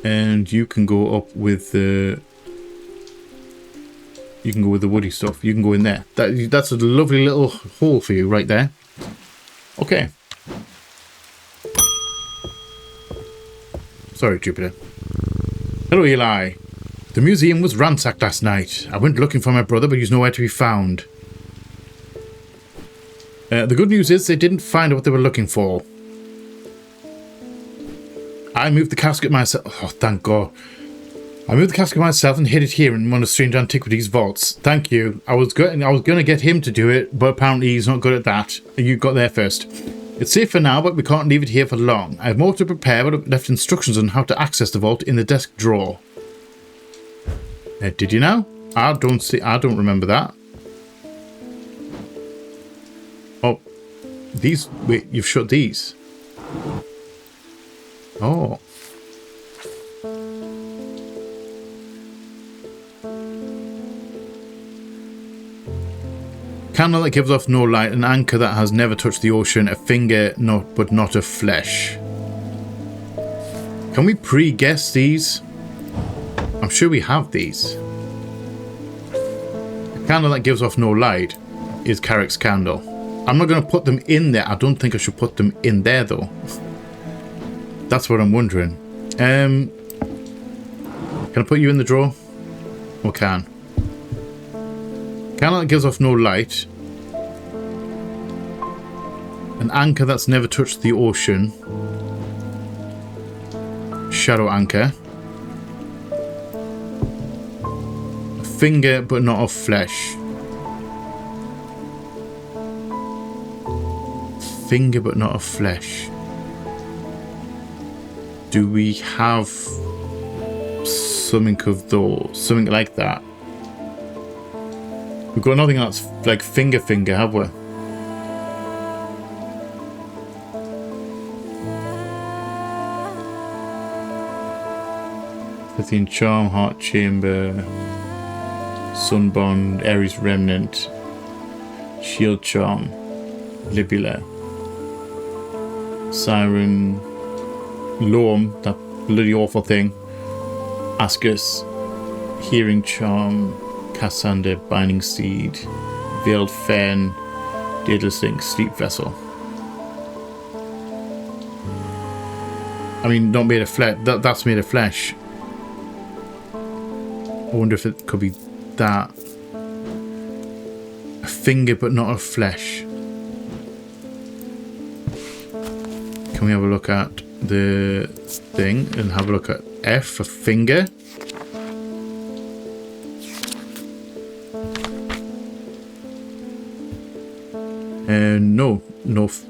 And you can go up with the... You can go with the woody stuff. You can go in there. That's a lovely little hole for you right there. Okay. Sorry, Jupiter. Hello, Eli. The museum was ransacked last night. I went looking for my brother, but he's nowhere to be found. The good news is they didn't find what they were looking for. I moved the casket myself. Oh, thank God. I moved the casket myself and hid it here in one of Strange Antiquities vaults. Thank you. I was going to get him to do it, but apparently he's not good at that. You got there first. It's safe for now, but we can't leave it here for long. I have more to prepare, but I've left instructions on how to access the vault in the desk drawer. Did you now? I don't remember that. Oh, these. Wait, you've shut these. Oh. Candle that gives off no light, an anchor that has never touched the ocean, a finger but not of flesh. Can we pre-guess these? I'm sure we have these. A candle that gives off no light is Carrick's candle. I'm not going to put them in there. I don't think I should put them in there though. That's what I'm wondering. Can I put you in the drawer? Or can? Candle that gives off no light. An anchor that's never touched the ocean. Shadow anchor. A finger but not of flesh. Finger but not of flesh. Do we have something of those? Something like that? We've got nothing that's like finger, have we? Lithium charm, heart chamber, sunbond, Ares remnant, shield charm, libula, siren, loam, that bloody awful thing, ascus, hearing charm, Cassander, binding seed, veiled fen, daedalus link, sleep vessel. I mean, not made of flesh. That's made of flesh. I wonder if it could be that. A finger but not of flesh. Can we have a look at the thing and have a look at F for finger?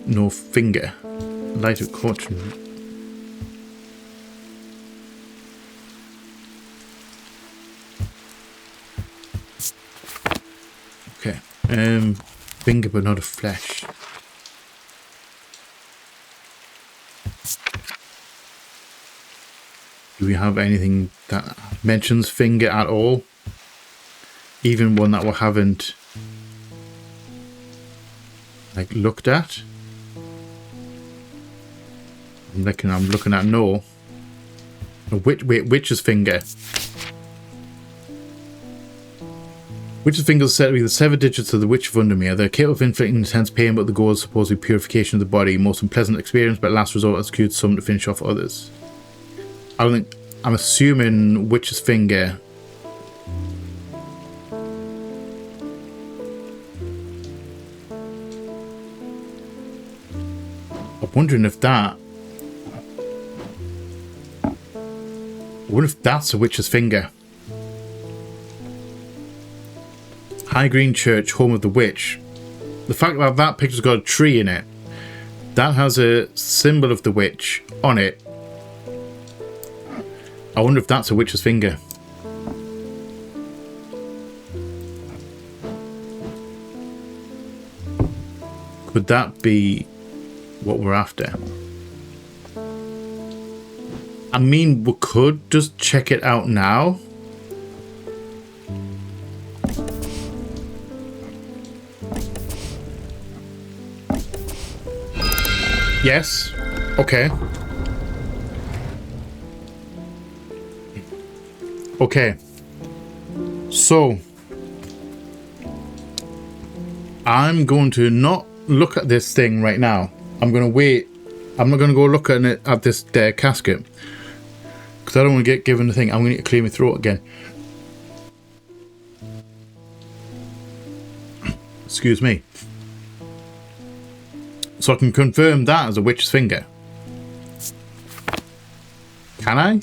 No finger. Light of caution. Okay. Finger but not of flesh. Do we have anything that mentions finger at all? Even one that we haven't like looked at? I'm looking at no. Witch's finger. Witch's finger is said to be the severed digits of the Witch of Undermere. They're capable of inflicting intense pain, but the goal is supposedly purification of the body. Most unpleasant experience, but last resort executes some to finish off others. I'm assuming Witch's finger. I'm wondering if that. I wonder if that's a witch's finger. High Green Church, home of the witch. The fact that that picture's got a tree in it, that has a symbol of the witch on it. I wonder if that's a witch's finger. Could that be what we're after? I mean, we could just check it out now. Yes. Okay. Okay. So, I'm going to not look at this thing right now. I'm going to wait. I'm not going to go look at it at this casket. Because I don't want to get given the thing. I'm going to clear my throat again. Excuse me. So I can confirm that as a witch's finger. Can I?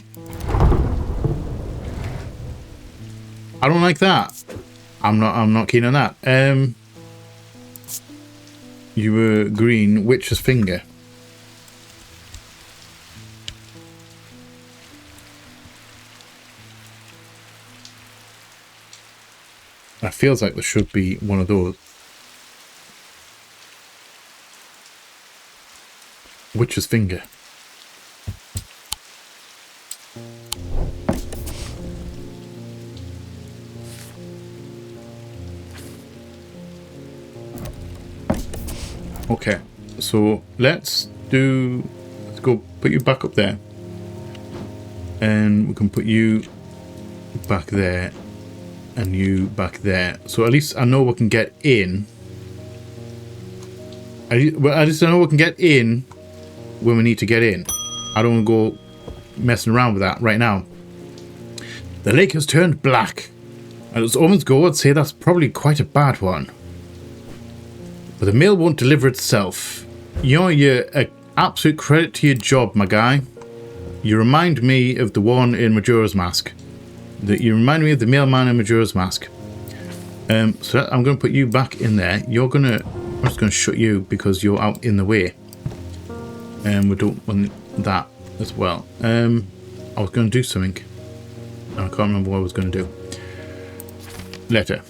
I don't like that. I'm not keen on that. You were green, witch's finger. That feels like there should be one of those. Witch's finger. Okay, so let's go put you back up there. And we can put you back there. And you back there. So at least I know we can get in. At least I know we can get in when we need to get in. I don't want to go messing around with that right now. The lake has turned black. And as omens go, I'd say that's probably quite a bad one. But the mail won't deliver itself. You're an absolute credit to your job, my guy. You remind me of the one in Majora's Mask. You remind me of the mailman in Majora's Mask. So I'm going to put you back in there. I'm just going to shut you because you're out in the way. And we don't want that as well. I was going to do something. I can't remember what I was going to do. Letter.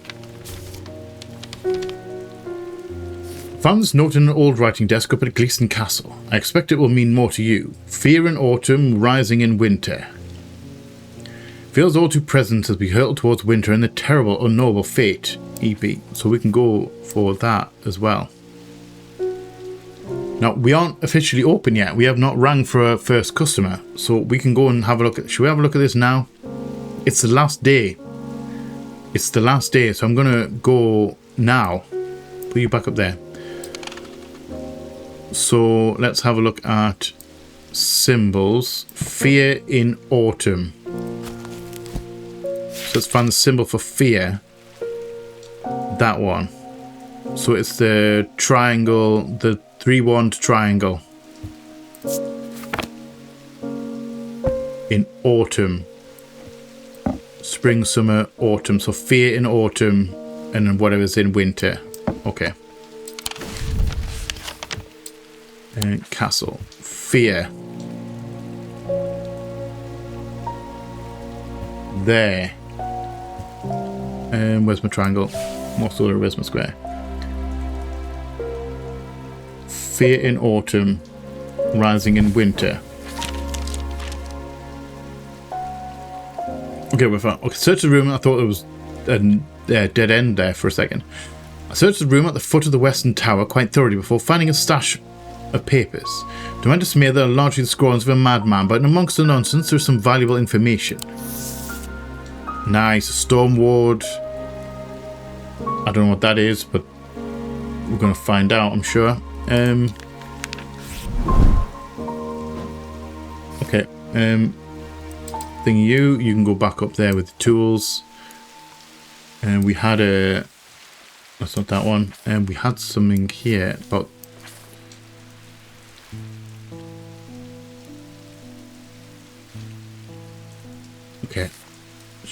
Found this note in an old writing desk up at Gleeson Castle. I expect it will mean more to you. Fear in autumn, rising in winter. Feels all too present as we hurtle towards winter and the terrible, unknowable fate. EP. So we can go for that as well. Now, we aren't officially open yet. We have not rang for a first customer. So we can go and have a look at... Should we have a look at this now? It's the last day. It's the last day. So I'm going to go now. Put you back up there. So let's have a look at symbols. Fear in autumn. So let's find the symbol for fear. That one. So it's the triangle, the 3-wand triangle. In autumn. Spring, summer, autumn. So fear in autumn and then whatever's in winter. Okay. Castle. Fear. There. Where's my triangle? Where's my square? Fear in autumn. Rising in winter. Okay, we're fine. Okay, search the room. I thought it was a dead end there for a second. I searched the room at the foot of the western tower quite thoroughly before finding a stash of papers. To my dismay, they are largely the scrawlings of a madman, but amongst the nonsense, there's some valuable information. Nice, a storm ward. I don't know what that is, but we're going to find out, I'm sure. Okay. Thing you can go back up there with the tools. And we had a... That's not that one. And we had something here about... Okay.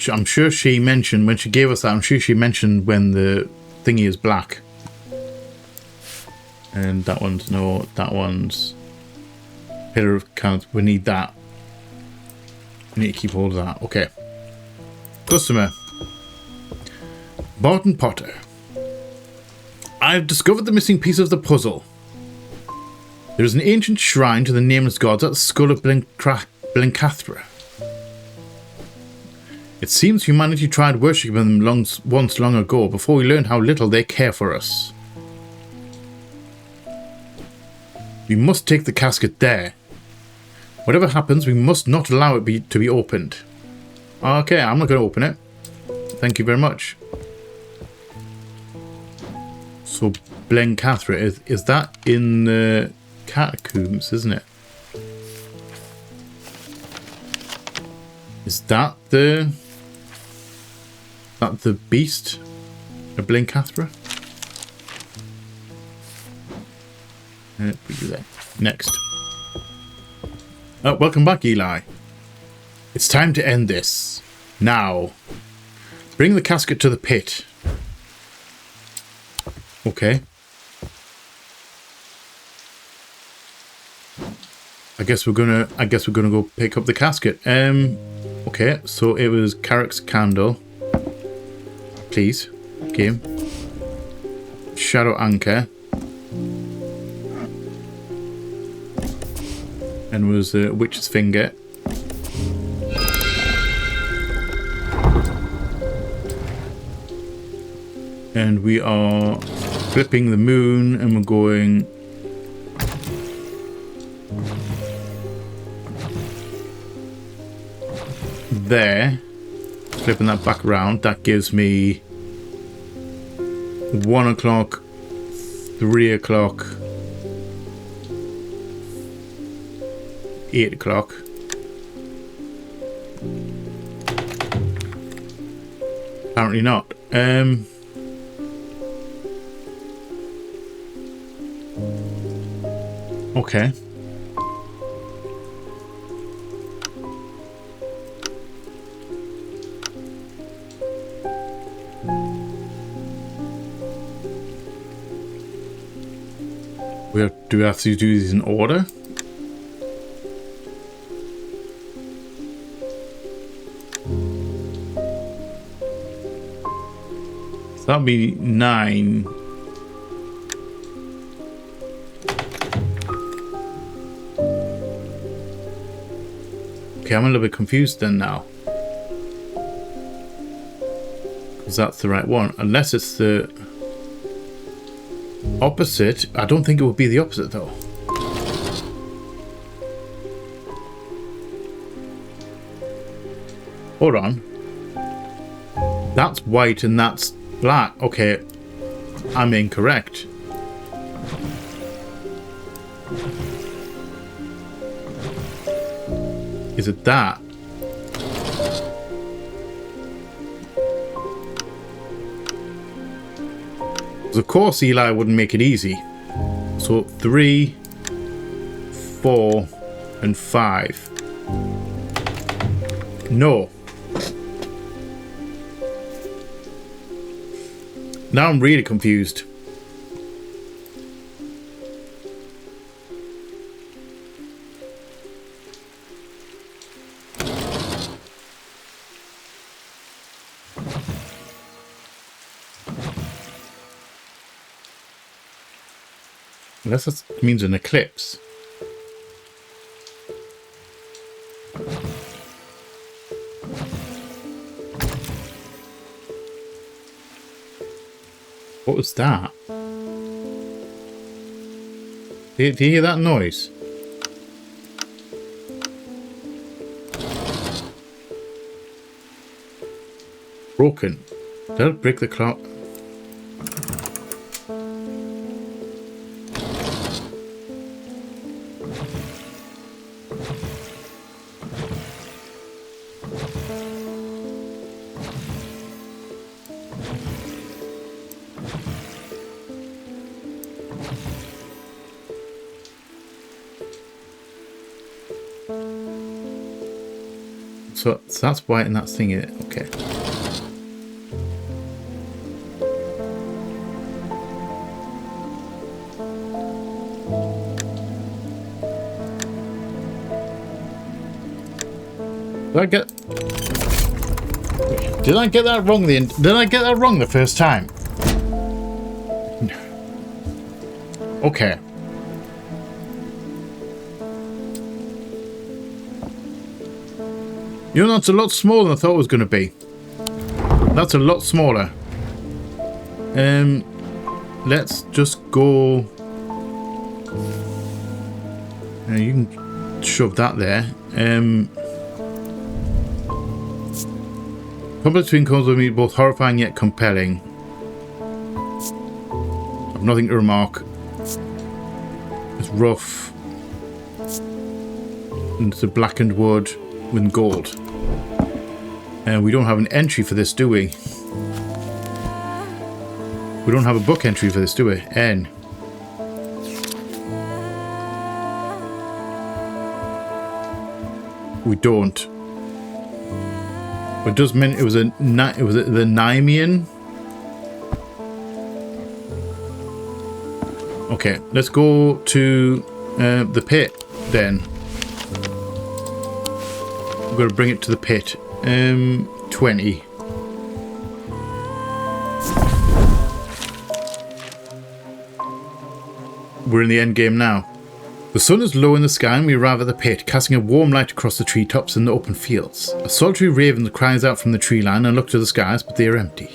I'm sure she mentioned, when she gave us that, I'm sure she mentioned when the thingy is black. And that one's no, that one's pillar of count. We need that. We need to keep hold of that. Okay. Customer. Barton Potter. I've discovered the missing piece of the puzzle. There is an ancient shrine to the nameless gods at the skull of Blencathra. It seems humanity tried worshipping them once long ago, before we learned how little they care for us. We must take the casket there. Whatever happens, we must not allow it to be opened. Okay, I'm not going to open it. Thank you very much. So, Blencathra, is that in the catacombs, isn't it? Is that the beast of Blencathra? Put you there. Next. Oh, welcome back, Eli. It's time to end this. Now. Bring the casket to the pit. Okay. I guess we're gonna go pick up the casket. Okay, so it was Carrick's candle. Please. Game. Shadow anchor. And was the witch's finger. And we are flipping the moon and we're going there, flipping that back around. That gives me 1 o'clock, 3 o'clock, 8 o'clock. Apparently not. Okay. Do we have to do these in order? So that'd be 9. Okay, I'm a little bit confused then now. Because that's the right one. Unless it's the opposite. I don't think it would be the opposite though. Hold on. That's white and that's black. Okay, I'm incorrect. Is it that? Of course Eli wouldn't make it easy. So 3, 4, and 5. No. Now I'm really confused. Unless that means an eclipse. What was that? Did you hear that noise? Broken. Did it break the clock? So that's white and that's thingy. Okay. Did I get that wrong? Did I get that wrong the first time? Okay. You know, that's a lot smaller than I thought it was going to be. That's a lot smaller. Let's just go. You can shove that there. Conflict between codes will be both horrifying yet compelling. I've nothing to remark. It's rough. And it's a blackened wood with gold. And we don't have an entry for this, do we? We don't have a book entry for this, do we? N. We don't. But it does mean it was the Nymian. Okay, let's go to the pit then. I'm going to bring it to the pit. 20. We're in the end game now. The sun is low in the sky and we arrive at the pit, casting a warm light across the treetops and the open fields. A solitary raven cries out from the tree line and looks to the skies, but they are empty.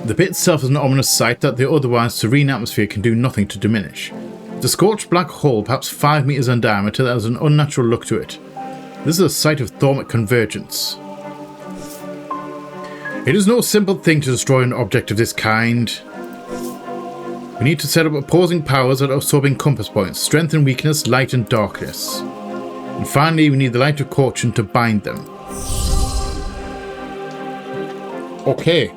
The pit itself is an ominous sight that the otherwise serene atmosphere can do nothing to diminish. It's a scorched black hole, perhaps 5 meters in diameter, that has an unnatural look to it. This is a site of thaumic convergence. It is no simple thing to destroy an object of this kind. We need to set up opposing powers that are absorbing compass points, strength and weakness, light and darkness. And finally, we need the light of fortune to bind them. Okay.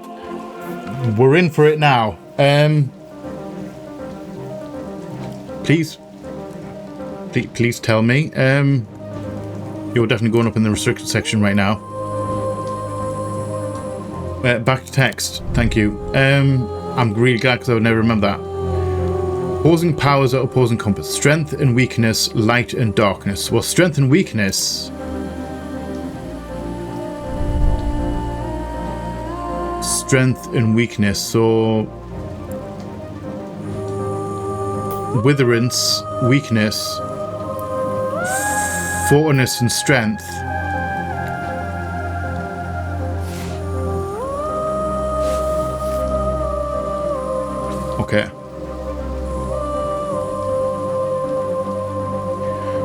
We're in for it now. Please tell me. You're definitely going up in the restricted section right now. Back to text. Thank you. I'm really glad because I would never remember that. Opposing powers or opposing compass. Strength and weakness, light and darkness. Well, strength and weakness. Strength and weakness. So witherance, weakness, fortness and strength. Okay.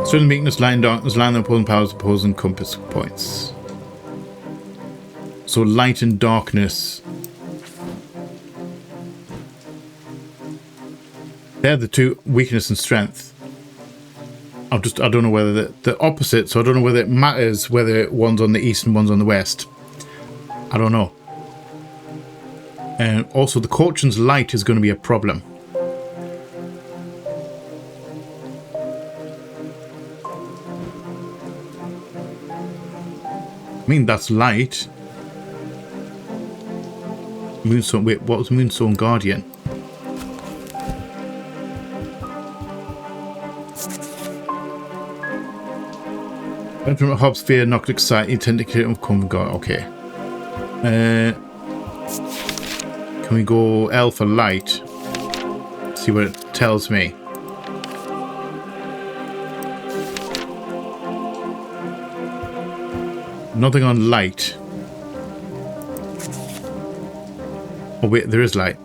Strength and weakness, light and darkness, land and opposing powers, opposing compass points. So light and darkness. They're the two, weakness and strength. I don't know whether the opposite, so I don't know whether it matters whether one's on the east and one's on the west. I don't know. And also the Corchin's light is going to be a problem. I mean, that's light. Moonstone, wait, what was Moonstone Guardian? Went from a Hob Sphere, knocked excite, intended of come God. Okay. Can we go L for light? See what it tells me. Nothing on light. Oh wait, there is light.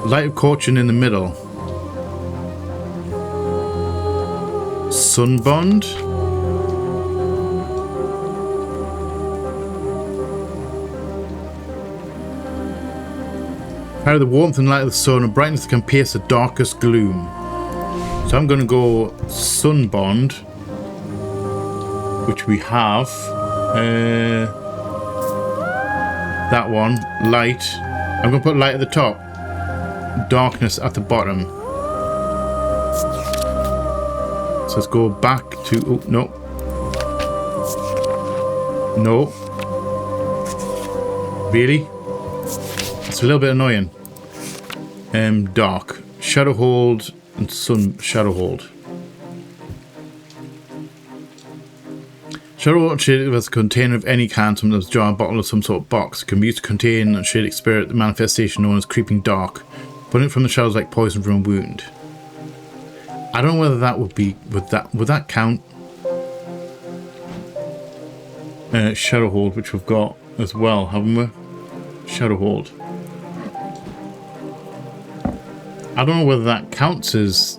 Light of Corchin in the middle. Sunbond. Carry the warmth and light of the sun and brightness that can pierce the darkest gloom. So I'm going to go Sunbond, which we have. That one, light. I'm going to put light at the top, darkness at the bottom. So let's go back to, oh, no. No. Really? It's a little bit annoying. Dark. Shadowhold and Sun Shadowhold. Shadowhold shade as a container of any kind, sometimes a jar, bottle, or some sort of box. It can be used to contain a shaded spirit, the manifestation known as creeping dark. Putting it from the shadows like poison from a wound. I don't know whether that would be, would that count? Shadowhold, which we've got as well, haven't we? Shadowhold. I don't know whether that counts as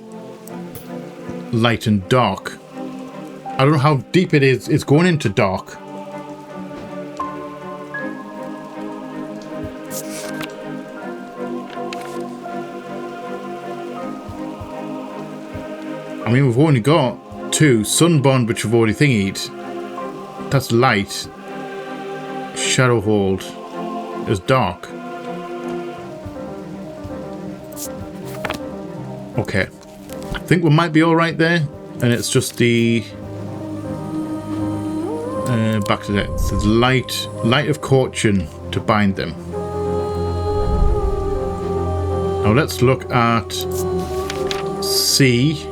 light and dark. I don't know how deep it is. It's going into dark. I mean, we've only got two. Sunbond, which we've already thingied. That's light. Shadowhold is dark. Okay. I think we might be alright there. And it's just the... back to that. It says light of Corchin to bind them. Now let's look at C...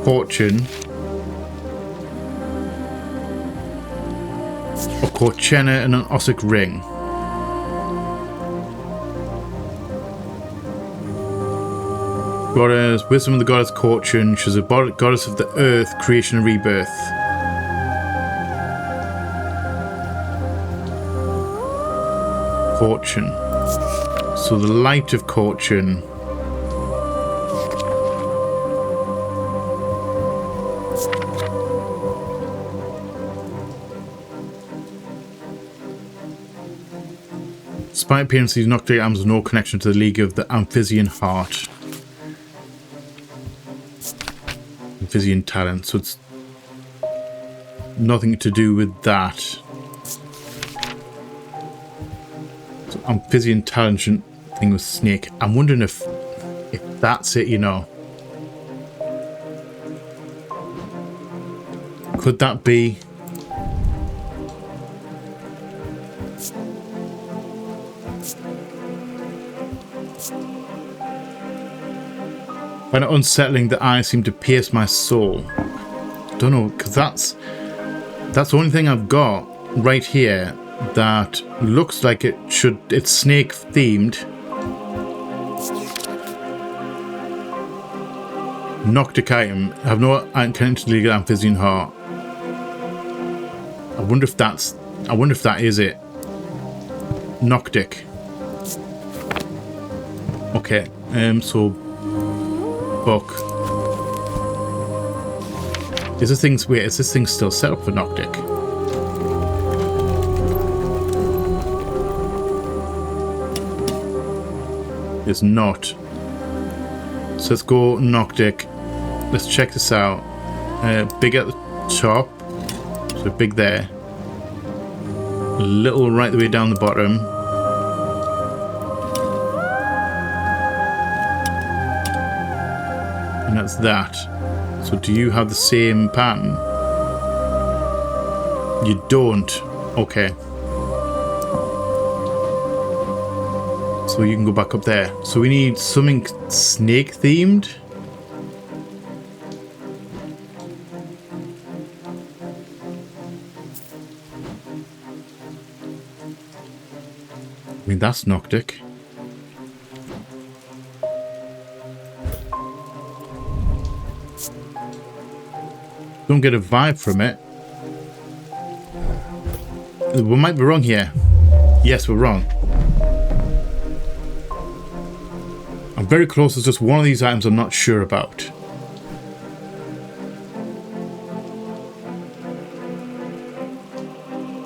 Corchin or Corchenna and an Ossic ring. Goddess, wisdom of the goddess Corchin. She's a goddess of the earth, creation and rebirth. Corchin. So the light of Corchin. Despite appearance, these Nocturne items have no connection to the League of the Amphibian Heart. Amphibian talent. So it's nothing to do with that. So amphibian intelligent thing with snake. I'm wondering if that's it, you know. Could that be? Find it unsettling that eyes seem to pierce my soul. Don't know, because that's the only thing I've got right here that looks like it's snake themed. Noctic item. I have no intention to get amphibian heart. I wonder if that is it. Noctic. Okay. So book. Is this thing still set up for Noctic? It's not. So let's go Noctic. Let's check this out. Big at the top. So big there. A little right the way down the bottom. And that's that. So do you have the same pattern? You don't. Okay. So you can go back up there. So we need something snake themed. I mean, that's Noctic. Don't get a vibe from it. We might be wrong here. Yes, we're wrong. I'm very close. There's just one of these items I'm not sure about.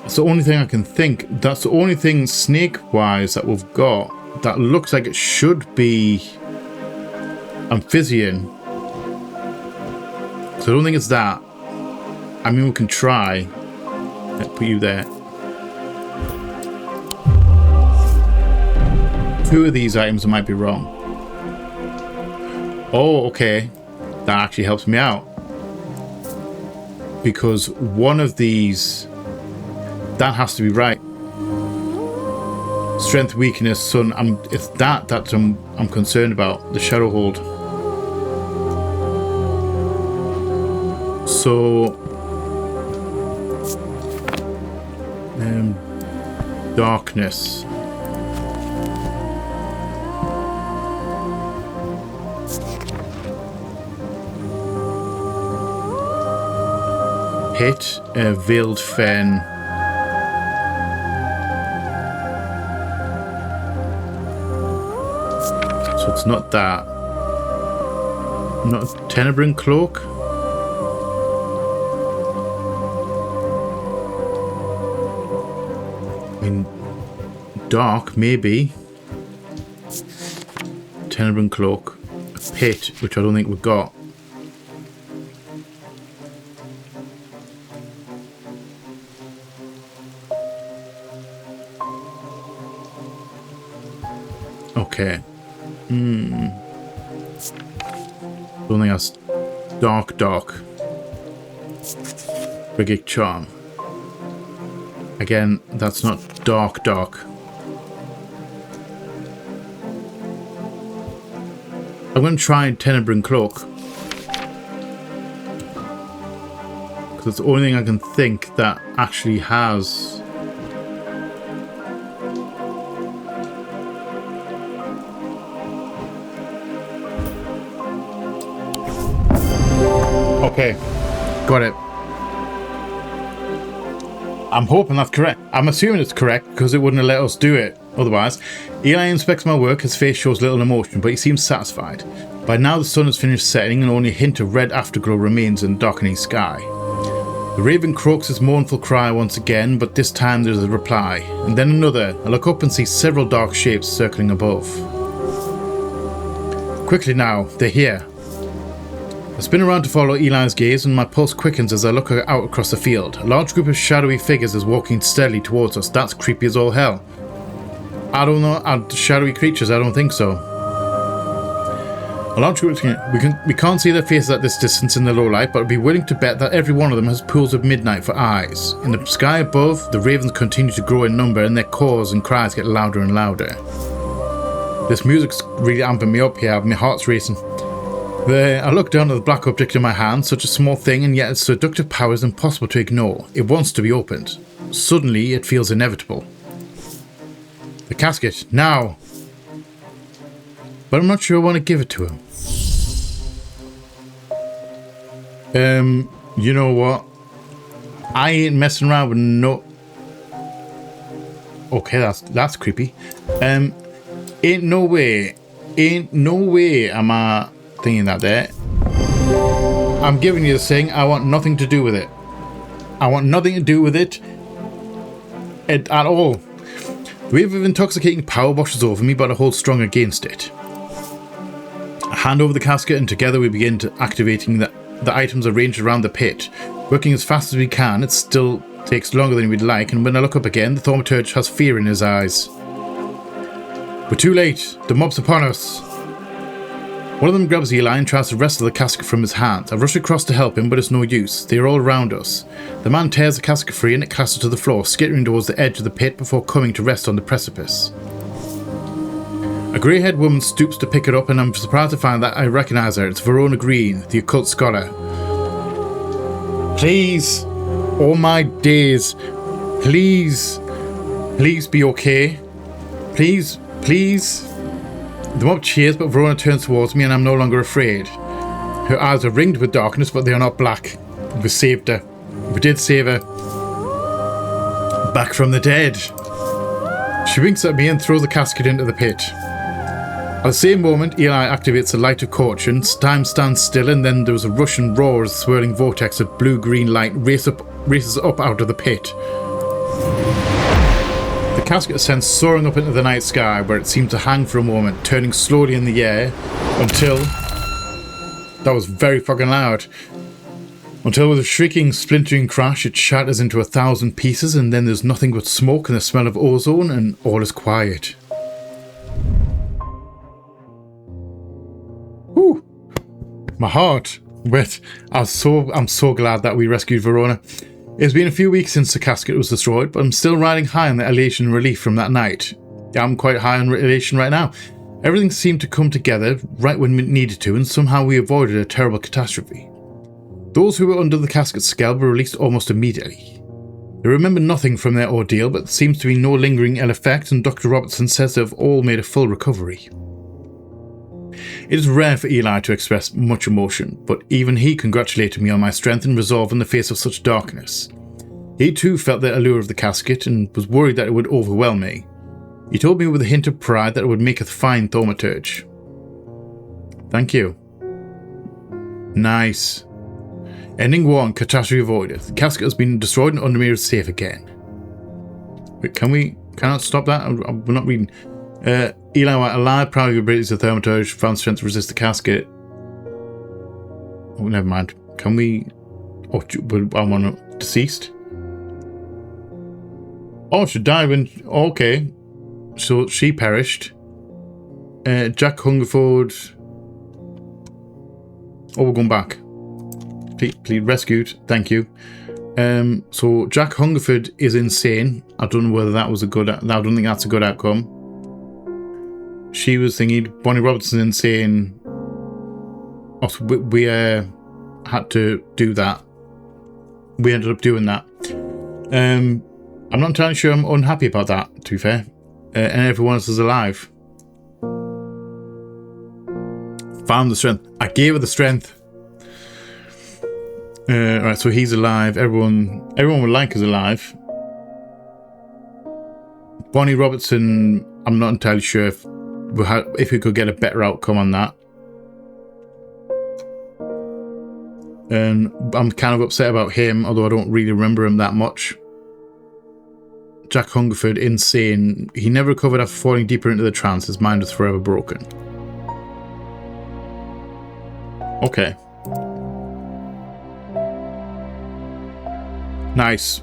That's the only thing I can think. That's the only thing snake-wise that we've got that looks like it should be amphibian. So I don't think it's that. I mean, we can try. Let's put you there. Two of these items might be wrong. Oh, okay. That actually helps me out. Because one of these, that has to be right. Strength, weakness, sun. It's that I'm concerned about. The shadow hold. So darkness. Pit, veiled fen. So it's not that. Not a tenebrine cloak. I mean, dark, maybe. Tenebrine cloak. A pit, which I don't think we've got. Okay. Don't think that's dark. Brigade charm. Again, that's not dark. I'm going to try tenebrine cloak. Because it's the only thing I can think that actually has. Okay, got it. I'm hoping that's correct. I'm assuming it's correct because it wouldn't have let us do it otherwise. Eli inspects my work. His face shows little emotion, but he seems satisfied. By now the sun has finished setting and only a hint of red afterglow remains in the darkening sky. The raven croaks his mournful cry once again, but this time there's a reply, and then another. I look up and see several dark shapes circling above. Quickly now, they're here. A spin around to follow Eli's gaze, and my pulse quickens as I look out across the field. A large group of shadowy figures is walking steadily towards us. That's creepy as all hell. I don't know, shadowy creatures, I don't think so. A large group, we can't see their faces at this distance in the low light, but I'd be willing to bet that every one of them has pools of midnight for eyes. In the sky above, the ravens continue to grow in number, and their caws and cries get louder and louder. This music's really amping me up here, my heart's racing. I look down at the black object in my hand, such a small thing, and yet its seductive power is impossible to ignore. It wants to be opened. Suddenly, it feels inevitable. The casket, now! But I'm not sure I want to give it to him. You know what? I ain't messing around with no... Okay, that's creepy. Ain't no way am I thinking that there. I'm giving you this thing. I want nothing to do with it. I want nothing to do with it at all. The wave of intoxicating power washes over me, but I hold strong against it. I hand over the casket, and together we begin activating the items arranged around the pit. Working as fast as we can, it still takes longer than we'd like, and when I look up again, the thaumaturge has fear in his eyes. We're too late. The mob's upon us. One of them grabs Eli and tries to wrestle the casket from his hands. I rush across to help him, but it's no use. They are all around us. The man tears the casket free and it clashes to the floor, skittering towards the edge of the pit before coming to rest on the precipice. A grey-haired woman stoops to pick it up, and I'm surprised to find that I recognise her. It's Verona Green, the occult scholar. Please, oh my days, please be okay. Please. The mob cheers, but Verona turns towards me and I'm no longer afraid. Her eyes are ringed with darkness, but they are not black. We saved her. We did save her. Back from the dead. She winks at me and throws the casket into the pit. At the same moment, Eli activates the light of caution. Time stands still, and then there was a rush and roar as a swirling vortex of blue-green light races up out of the pit. The casket ascends soaring up into the night sky, where it seemed to hang for a moment, turning slowly in the air until... That was very fucking loud. Until with a shrieking, splintering crash, it shatters into 1,000 pieces, and then there's nothing but smoke and the smell of ozone, and all is quiet. Whew. My heart. But I'm so glad that we rescued Verona. It's been a few weeks since the casket was destroyed, but I'm still riding high on the elation and relief from that night. Yeah, I'm quite high on elation right now. Everything seemed to come together right when it needed to, and somehow we avoided a terrible catastrophe. Those who were under the casket's scale were released almost immediately. They remember nothing from their ordeal, but there seems to be no lingering ill effect, and Dr. Robertson says they've all made a full recovery. It is rare for Eli to express much emotion, but even he congratulated me on my strength and resolve in the face of such darkness. He too felt the allure of the casket and was worried that it would overwhelm me. He told me with a hint of pride that it would make a fine thaumaturge. Thank you. Nice. Ending 1, catastrophe avoided. The casket has been destroyed and Undermere is safe again. Wait, cannot stop that? We're not reading. Eli White, alive, proud of your abilities as a thaumaturge, found strength to resist the casket. Oh, never mind. Can we... Oh, I want to... Deceased? Oh, she died when... Okay. So, she perished. Jack Hungerford... Oh, we're going back. Please, rescued. Thank you. So, Jack Hungerford is insane. I don't know whether that was a good... I don't think that's a good outcome. She was thinking Bonnie Robertson insane. Also, we had to do that. We ended up doing that. I'm not entirely sure I'm unhappy about that, to be fair. And everyone else is alive. Found the strength. I gave her the strength. Right, so he's alive. Everyone would like is alive. Bonnie Robertson, I'm not entirely sure if we could get a better outcome on that. And I'm kind of upset about him, although I don't really remember him that much. Jack Hungerford, insane. He never recovered after falling deeper into the trance. His mind was forever broken. Okay. Nice.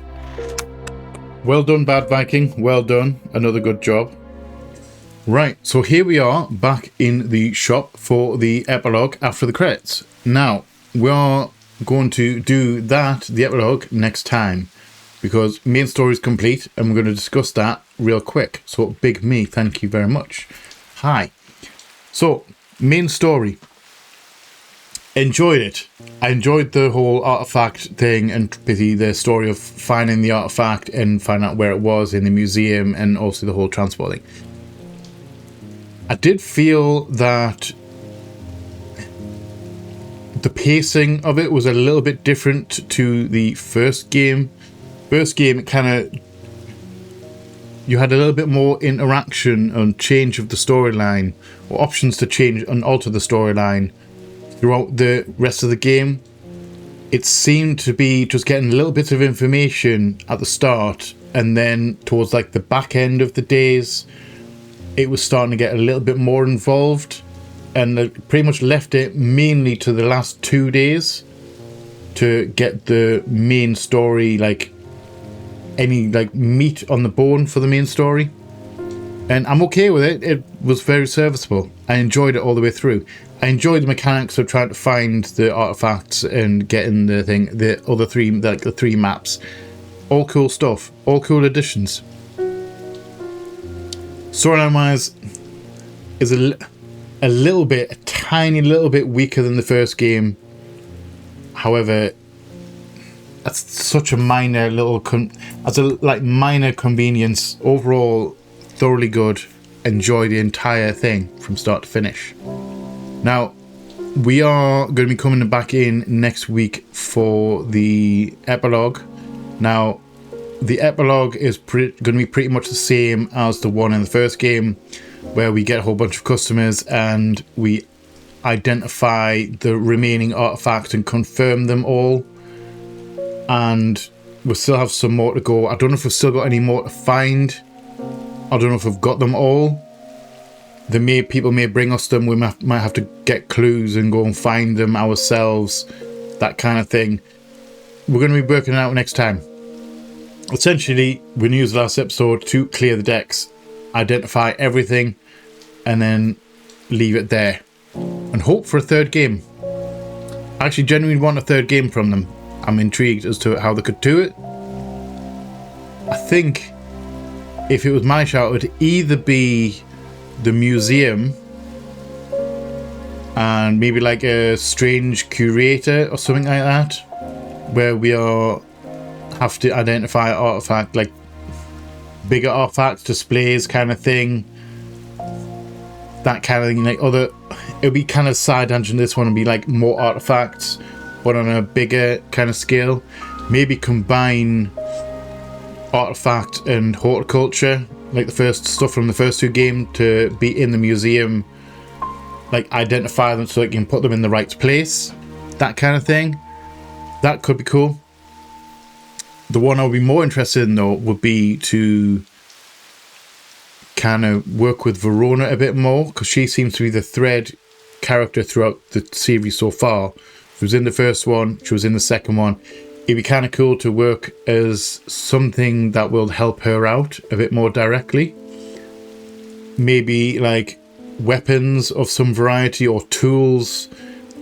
Well done, Bad Viking. Well done. Another good job. Right, so here we are back in the shop for the epilogue after the credits. Now, we are going to do that, the epilogue, next time, because main story is complete and we're going to discuss that real quick. So, Big Me, thank you very much. Hi. So, main story. Enjoyed it. I enjoyed the whole artifact thing and the story of finding the artifact and finding out where it was in the museum and also the whole transport thing. I did feel that the pacing of it was a little bit different to the first game. First game, it kind of, you had a little bit more interaction and change of the storyline, or options to change and alter the storyline throughout the rest of the game. It seemed to be just getting little bits of information at the start, and then towards like the back end of the days, it was starting to get a little bit more involved, and they pretty much left it mainly to the last 2 days to get the main story, like any like meat on the bone for the main story. And I'm okay with it. It was very serviceable. I enjoyed it all the way through. I enjoyed the mechanics of trying to find the artifacts and getting the thing, the other three, like the 3 maps. All cool stuff. All cool additions. Storyline wise is a little bit, a tiny little bit weaker than the first game. However, that's such a minor little, as a like minor convenience. Overall, thoroughly good. Enjoy the entire thing from start to finish. Now, we are going to be coming back in next week for the epilogue. Now, the epilogue is going to be pretty much the same as the one in the first game, where we get a whole bunch of customers and we identify the remaining artifacts and confirm them all. And we'll still have some more to go. I don't know if we've still got any more to find. I don't know if we've got them all. People may bring us them. We might have to get clues and go and find them ourselves. That kind of thing. We're going to be working it out next time. Essentially, we used the last episode to clear the decks, identify everything, and then leave it there. And hope for a third game. I actually genuinely want a third game from them. I'm intrigued as to how they could do it. I think if it was my shout, it would either be the museum and maybe like a strange curator or something like that, where we have to identify artifact, like bigger artifacts, displays kind of thing, that kind of thing. Like it'll be kind of side dungeon. This one will be like more artifacts but on a bigger kind of scale. Maybe combine artifact and horticulture, like the first stuff from the first 2 games, to be in the museum, like identify them so you can put them in the right place, that kind of thing. That could be cool. The one I would be more interested in though would be to kind of work with Verona a bit more, because she seems to be the thread character throughout the series so far. She was in the first one, she was in the second one. It'd be kind of cool to work as something that will help her out a bit more directly. Maybe like weapons of some variety or tools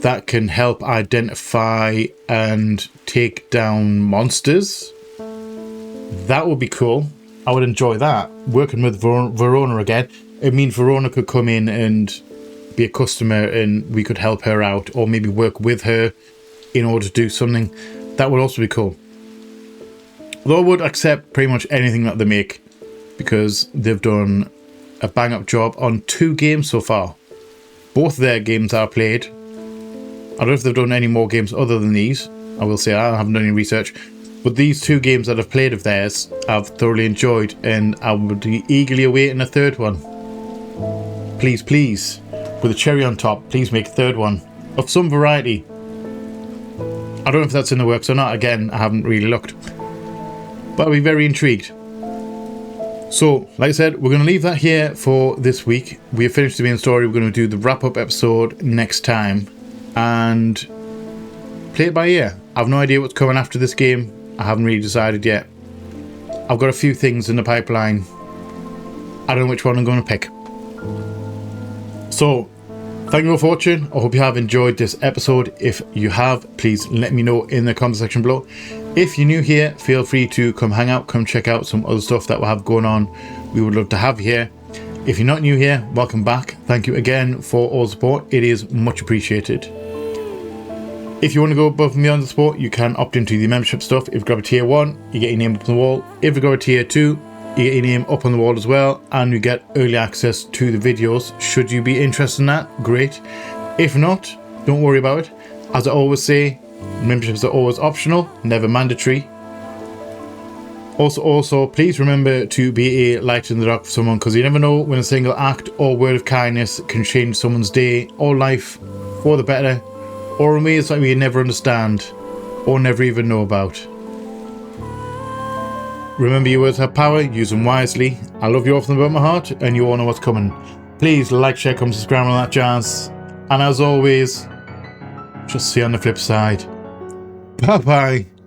that can help identify and take down monsters. That would be cool. I would enjoy that. Working with Verona again. It means Verona could come in and be a customer and we could help her out, or maybe work with her in order to do something. That would also be cool. Although I would accept pretty much anything that they make, because they've done a bang up job on 2 games so far. Both their games are played. I don't know if they've done any more games other than these. I will say I haven't done any research. But these 2 games that I've played of theirs, I've thoroughly enjoyed, and I would be eagerly awaiting a third one. Please, please, with a cherry on top, please make a third one of some variety. I don't know if that's in the works or not. Again, I haven't really looked, but I'll be very intrigued. So, like I said, we're going to leave that here for this week. We have finished the main story. We're going to do the wrap-up episode next time and play it by ear. I have no idea what's coming after this game. I haven't really decided yet. I've got a few things in the pipeline. I don't know which one I'm going to pick. So, thank you all for watching. I hope you have enjoyed this episode. If you have, please let me know in the comment section below. If you're new here, feel free to come hang out, come check out some other stuff that we have going on. We would love to have you here. If you're not new here, welcome back. Thank you again for all the support. It is much appreciated. If you want to go above and beyond the support, you can opt into the membership stuff. If you grab a tier 1, you get your name up on the wall. If you grab a tier 2, you get your name up on the wall as well, and you get early access to the videos. Should you be interested in that, great. If not, don't worry about it. As I always say, memberships are always optional, never mandatory. Also, please remember to be a light in the dark for someone, because you never know when a single act or word of kindness can change someone's day or life for the better, or in ways that we never understand or never even know about. Remember, your words have power, use them wisely. I love you all from the bottom of my heart, and you all know what's coming. Please like, share, comment, subscribe, and all that jazz. And as always, just see you on the flip side. Bye bye.